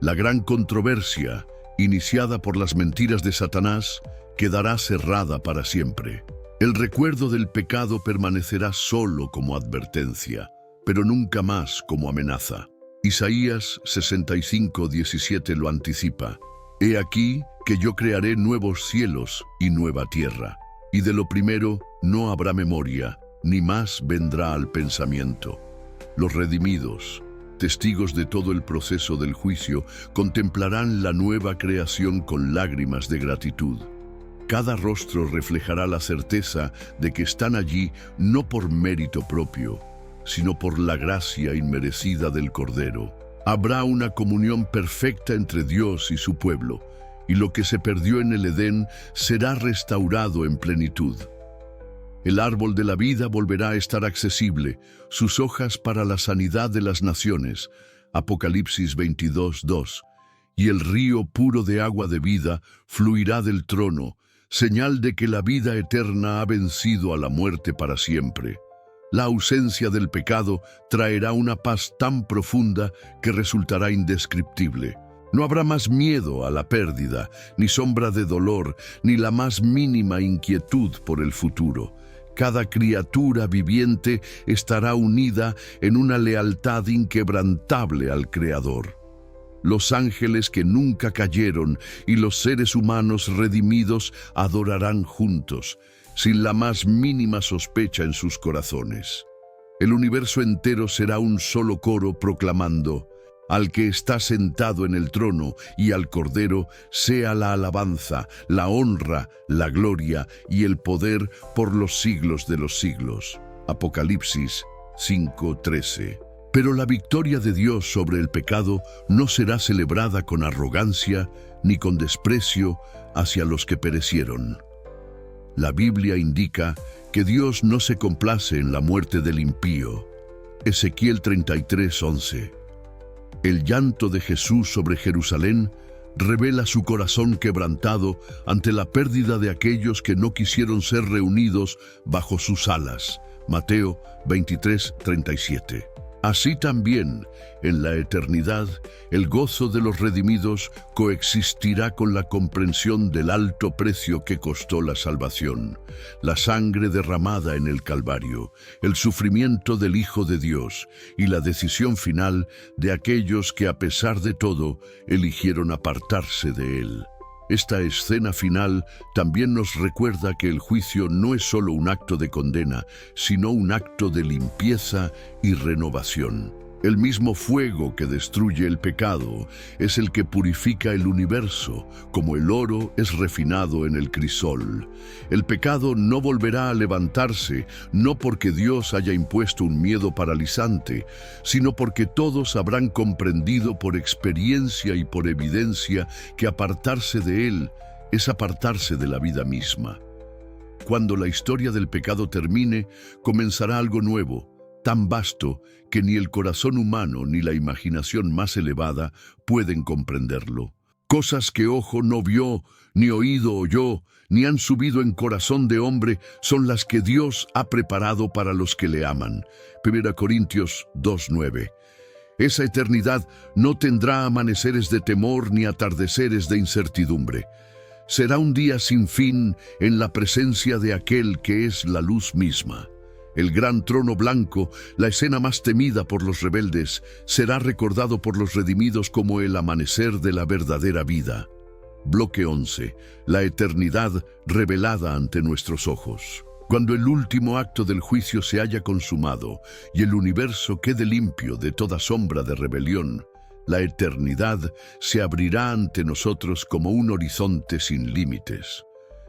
La gran controversia, iniciada por las mentiras de Satanás, quedará cerrada para siempre. El recuerdo del pecado permanecerá solo como advertencia, pero nunca más como amenaza. Isaías 65:17 lo anticipa. He aquí que yo crearé nuevos cielos y nueva tierra, y de lo primero no habrá memoria, ni más vendrá al pensamiento. Los redimidos, testigos de todo el proceso del juicio, contemplarán la nueva creación con lágrimas de gratitud. Cada rostro reflejará la certeza de que están allí no por mérito propio, sino por la gracia inmerecida del Cordero. Habrá una comunión perfecta entre Dios y su pueblo, y lo que se perdió en el Edén será restaurado en plenitud. El árbol de la vida volverá a estar accesible, sus hojas para la sanidad de las naciones. Apocalipsis 22:2. Y el río puro de agua de vida fluirá del trono, señal de que la vida eterna ha vencido a la muerte para siempre. La ausencia del pecado traerá una paz tan profunda que resultará indescriptible. No habrá más miedo a la pérdida, ni sombra de dolor, ni la más mínima inquietud por el futuro. Cada criatura viviente estará unida en una lealtad inquebrantable al Creador. Los ángeles que nunca cayeron y los seres humanos redimidos adorarán juntos, sin la más mínima sospecha en sus corazones. El universo entero será un solo coro proclamando: al que está sentado en el trono y al Cordero sea la alabanza, la honra, la gloria y el poder por los siglos de los siglos. Apocalipsis 5:13. Pero la victoria de Dios sobre el pecado no será celebrada con arrogancia ni con desprecio hacia los que perecieron. La Biblia indica que Dios no se complace en la muerte del impío. Ezequiel 33:11. El llanto de Jesús sobre Jerusalén revela su corazón quebrantado ante la pérdida de aquellos que no quisieron ser reunidos bajo sus alas. Mateo 23:37. Así también, en la eternidad, el gozo de los redimidos coexistirá con la comprensión del alto precio que costó la salvación, la sangre derramada en el Calvario, el sufrimiento del Hijo de Dios y la decisión final de aquellos que, a pesar de todo, eligieron apartarse de Él. Esta escena final también nos recuerda que el juicio no es solo un acto de condena, sino un acto de limpieza y renovación. El mismo fuego que destruye el pecado es el que purifica el universo, como el oro es refinado en el crisol. El pecado no volverá a levantarse, no porque Dios haya impuesto un miedo paralizante, sino porque todos habrán comprendido por experiencia y por evidencia que apartarse de Él es apartarse de la vida misma. Cuando la historia del pecado termine, comenzará algo nuevo, tan vasto que ni el corazón humano ni la imaginación más elevada pueden comprenderlo. Cosas que ojo no vio, ni oído oyó, ni han subido en corazón de hombre, son las que Dios ha preparado para los que le aman. 1 Corintios 2:9. Esa eternidad no tendrá amaneceres de temor ni atardeceres de incertidumbre. Será un día sin fin en la presencia de aquel que es la luz misma. El gran trono blanco, la escena más temida por los rebeldes, será recordado por los redimidos como el amanecer de la verdadera vida. Bloque 11. La eternidad revelada ante nuestros ojos. Cuando el último acto del juicio se haya consumado y el universo quede limpio de toda sombra de rebelión, la eternidad se abrirá ante nosotros como un horizonte sin límites.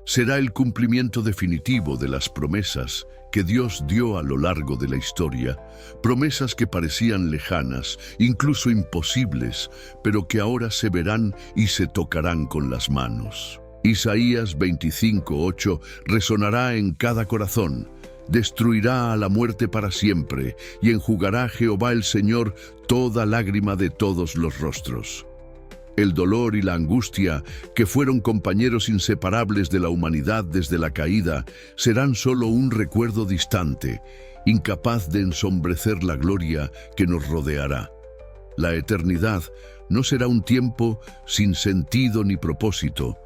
Será el cumplimiento definitivo de las promesas que Dios dio a lo largo de la historia, promesas que parecían lejanas, incluso imposibles, pero que ahora se verán y se tocarán con las manos. Isaías 25:8 resonará en cada corazón: destruirá a la muerte para siempre, y enjugará Jehová el Señor toda lágrima de todos los rostros. El dolor y la angustia, que fueron compañeros inseparables de la humanidad desde la caída, serán solo un recuerdo distante, incapaz de ensombrecer la gloria que nos rodeará. La eternidad no será un tiempo sin sentido ni propósito,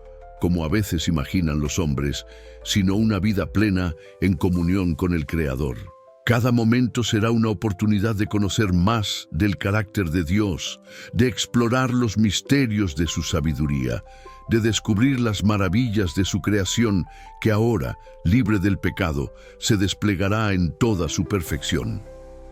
como a veces imaginan los hombres, sino una vida plena en comunión con el Creador. Cada momento será una oportunidad de conocer más del carácter de Dios, de explorar los misterios de su sabiduría, de descubrir las maravillas de su creación que ahora, libre del pecado, se desplegará en toda su perfección.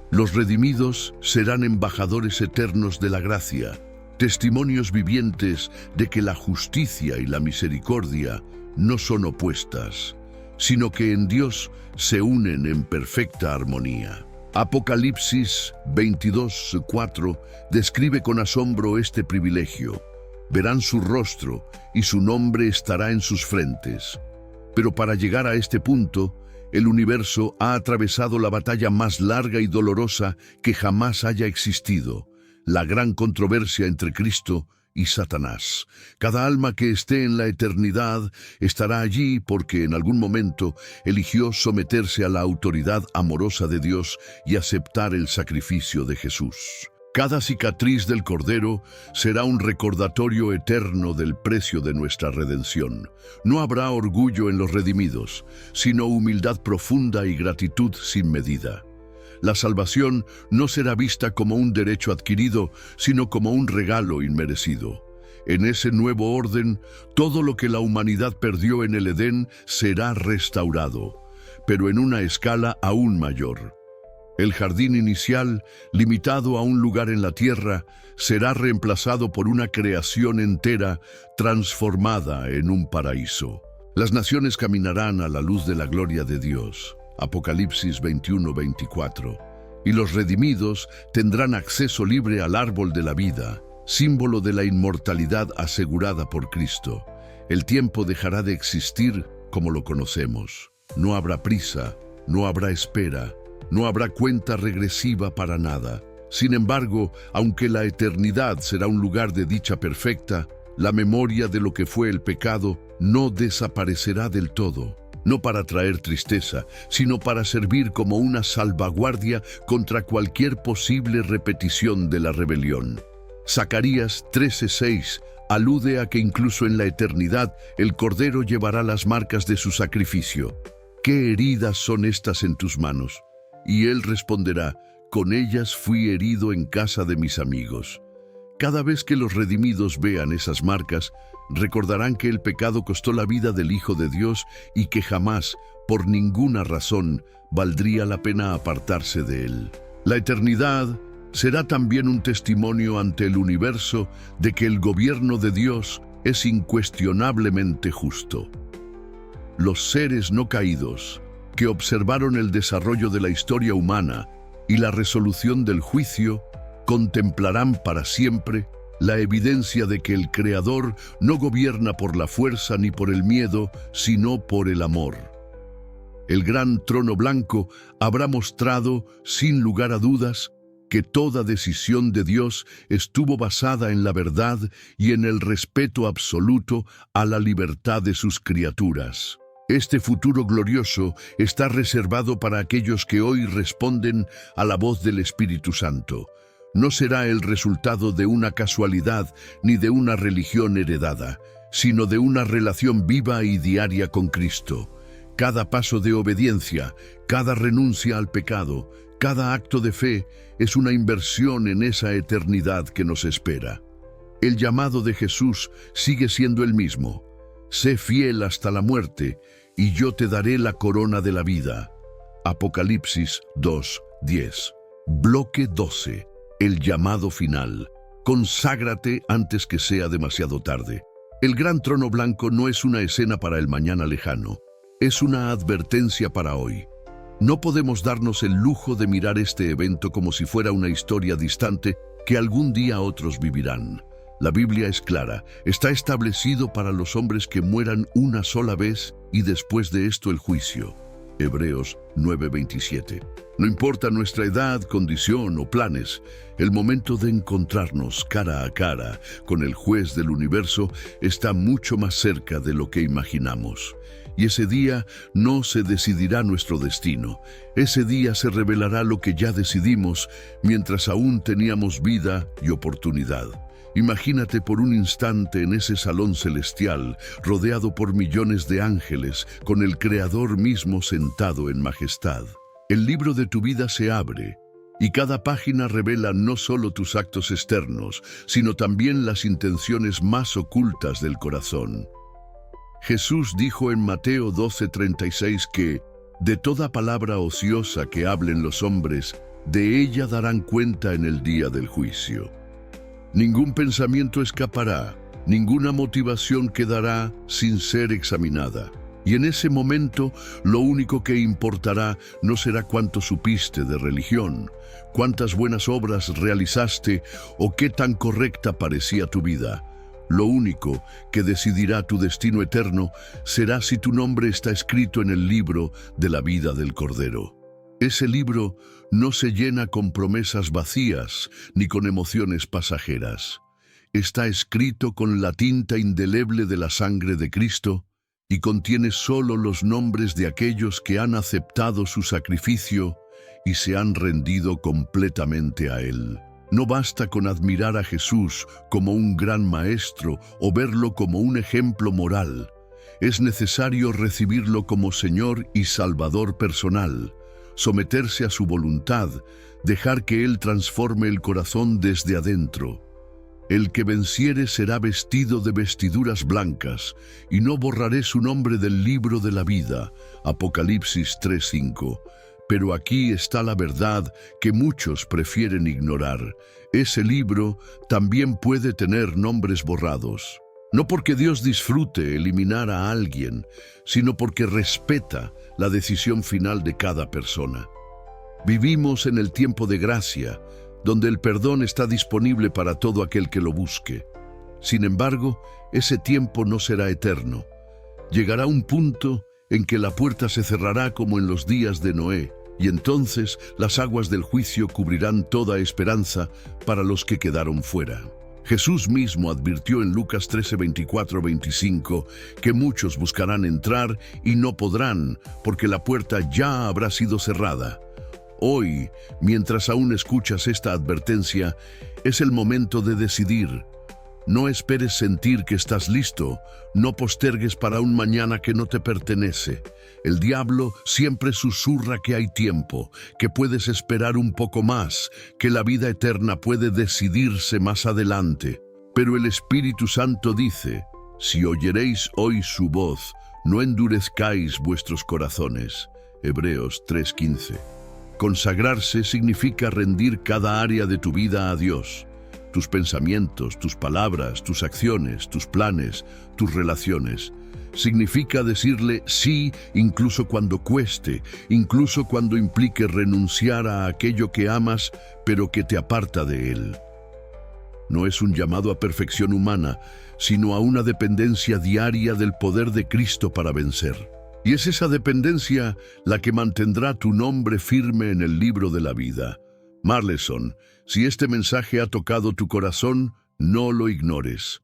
Los redimidos serán embajadores eternos de la gracia, testimonios vivientes de que la justicia y la misericordia no son opuestas, sino que en Dios se unen en perfecta armonía. Apocalipsis 22:4 describe con asombro este privilegio. Verán su rostro y su nombre estará en sus frentes. Pero para llegar a este punto, el universo ha atravesado la batalla más larga y dolorosa que jamás haya existido, la gran controversia entre Cristo y Satanás. Cada alma que esté en la eternidad estará allí porque en algún momento eligió someterse a la autoridad amorosa de Dios y aceptar el sacrificio de Jesús. Cada cicatriz del Cordero será un recordatorio eterno del precio de nuestra redención. No habrá orgullo en los redimidos, sino humildad profunda y gratitud sin medida. La salvación no será vista como un derecho adquirido, sino como un regalo inmerecido. En ese nuevo orden, todo lo que la humanidad perdió en el Edén será restaurado, pero en una escala aún mayor. El jardín inicial, limitado a un lugar en la tierra, será reemplazado por una creación entera transformada en un paraíso. Las naciones caminarán a la luz de la gloria de Dios. Apocalipsis 21:24. Y los redimidos tendrán acceso libre al árbol de la vida, símbolo de la inmortalidad asegurada por Cristo. El tiempo dejará de existir como lo conocemos. No habrá prisa, no habrá espera, no habrá cuenta regresiva para nada. Sin embargo, aunque la eternidad será un lugar de dicha perfecta, la memoria de lo que fue el pecado no desaparecerá del todo. No para traer tristeza, sino para servir como una salvaguardia contra cualquier posible repetición de la rebelión. Zacarías 13:6 alude a que incluso en la eternidad el Cordero llevará las marcas de su sacrificio. ¿Qué heridas son estas en tus manos? Y él responderá, con ellas fui herido en casa de mis amigos. Cada vez que los redimidos vean esas marcas, recordarán que el pecado costó la vida del Hijo de Dios y que jamás, por ninguna razón, valdría la pena apartarse de él. La eternidad será también un testimonio ante el universo de que el gobierno de Dios es incuestionablemente justo. Los seres no caídos, que observaron el desarrollo de la historia humana y la resolución del juicio, contemplarán para siempre la evidencia de que el Creador no gobierna por la fuerza ni por el miedo, sino por el amor. El gran trono blanco habrá mostrado, sin lugar a dudas, que toda decisión de Dios estuvo basada en la verdad y en el respeto absoluto a la libertad de sus criaturas. Este futuro glorioso está reservado para aquellos que hoy responden a la voz del Espíritu Santo. No será el resultado de una casualidad ni de una religión heredada, sino de una relación viva y diaria con Cristo. Cada paso de obediencia, cada renuncia al pecado, cada acto de fe es una inversión en esa eternidad que nos espera. El llamado de Jesús sigue siendo el mismo. Sé fiel hasta la muerte, y yo te daré la corona de la vida. Apocalipsis 2:10. Bloque 12. El llamado final. Conságrate antes que sea demasiado tarde. El gran trono blanco no es una escena para el mañana lejano, es una advertencia para hoy. No podemos darnos el lujo de mirar este evento como si fuera una historia distante que algún día otros vivirán. La Biblia es clara, está establecido para los hombres que mueran una sola vez y después de esto el juicio. Hebreos 9:27. No importa nuestra edad, condición o planes, el momento de encontrarnos cara a cara con el juez del universo está mucho más cerca de lo que imaginamos. Y ese día no se decidirá nuestro destino. Ese día se revelará lo que ya decidimos mientras aún teníamos vida y oportunidad. Imagínate por un instante en ese salón celestial, rodeado por millones de ángeles, con el Creador mismo sentado en majestad. El libro de tu vida se abre, y cada página revela no solo tus actos externos, sino también las intenciones más ocultas del corazón. Jesús dijo en Mateo 12:36 que, de toda palabra ociosa que hablen los hombres, de ella darán cuenta en el día del juicio. Ningún pensamiento escapará, ninguna motivación quedará sin ser examinada. Y en ese momento, lo único que importará no será cuánto supiste de religión, cuántas buenas obras realizaste o qué tan correcta parecía tu vida. Lo único que decidirá tu destino eterno será si tu nombre está escrito en el libro de la vida del Cordero. Ese libro no se llena con promesas vacías ni con emociones pasajeras. Está escrito con la tinta indeleble de la sangre de Cristo y contiene solo los nombres de aquellos que han aceptado su sacrificio y se han rendido completamente a Él. No basta con admirar a Jesús como un gran maestro o verlo como un ejemplo moral. Es necesario recibirlo como Señor y Salvador personal, someterse a su voluntad, dejar que Él transforme el corazón desde adentro. El que venciere será vestido de vestiduras blancas, y no borraré su nombre del libro de la vida. Apocalipsis 3:5. Pero aquí está la verdad que muchos prefieren ignorar. Ese libro también puede tener nombres borrados. No porque Dios disfrute eliminar a alguien, sino porque respeta la decisión final de cada persona. Vivimos en el tiempo de gracia, donde el perdón está disponible para todo aquel que lo busque. Sin embargo, ese tiempo no será eterno. Llegará un punto en que la puerta se cerrará como en los días de Noé, y entonces las aguas del juicio cubrirán toda esperanza para los que quedaron fuera. Jesús mismo advirtió en Lucas 13:24-25 que muchos buscarán entrar y no podrán, porque la puerta ya habrá sido cerrada. Hoy, mientras aún escuchas esta advertencia, es el momento de decidir. No esperes sentir que estás listo, no postergues para un mañana que no te pertenece. El diablo siempre susurra que hay tiempo, que puedes esperar un poco más, que la vida eterna puede decidirse más adelante. Pero el Espíritu Santo dice, si oyeréis hoy su voz, no endurezcáis vuestros corazones. Hebreos 3:15. Consagrarse significa rendir cada área de tu vida a Dios. Tus pensamientos, tus palabras, tus acciones, tus planes, tus relaciones. Significa decirle sí incluso cuando cueste, incluso cuando implique renunciar a aquello que amas, pero que te aparta de Él. No es un llamado a perfección humana, sino a una dependencia diaria del poder de Cristo para vencer. Y es esa dependencia la que mantendrá tu nombre firme en el libro de la vida. Marleson, si este mensaje ha tocado tu corazón, no lo ignores.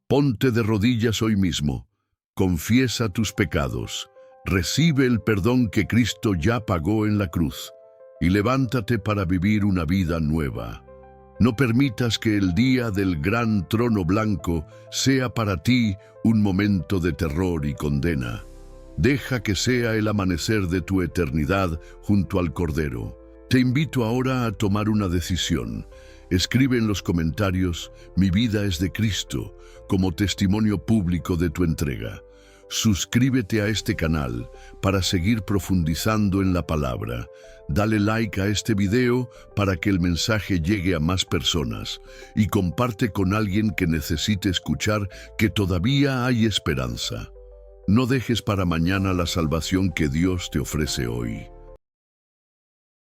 Ponte de rodillas hoy mismo. Confiesa tus pecados. Recibe el perdón que Cristo ya pagó en la cruz. Y levántate para vivir una vida nueva. No permitas que el día del gran trono blanco sea para ti un momento de terror y condena. Deja que sea el amanecer de tu eternidad junto al Cordero. Te invito ahora a tomar una decisión. Escribe en los comentarios, mi vida es de Cristo, como testimonio público de tu entrega. Suscríbete a este canal para seguir profundizando en la palabra. Dale like a este video para que el mensaje llegue a más personas y comparte con alguien que necesite escuchar que todavía hay esperanza. No dejes para mañana la salvación que Dios te ofrece hoy.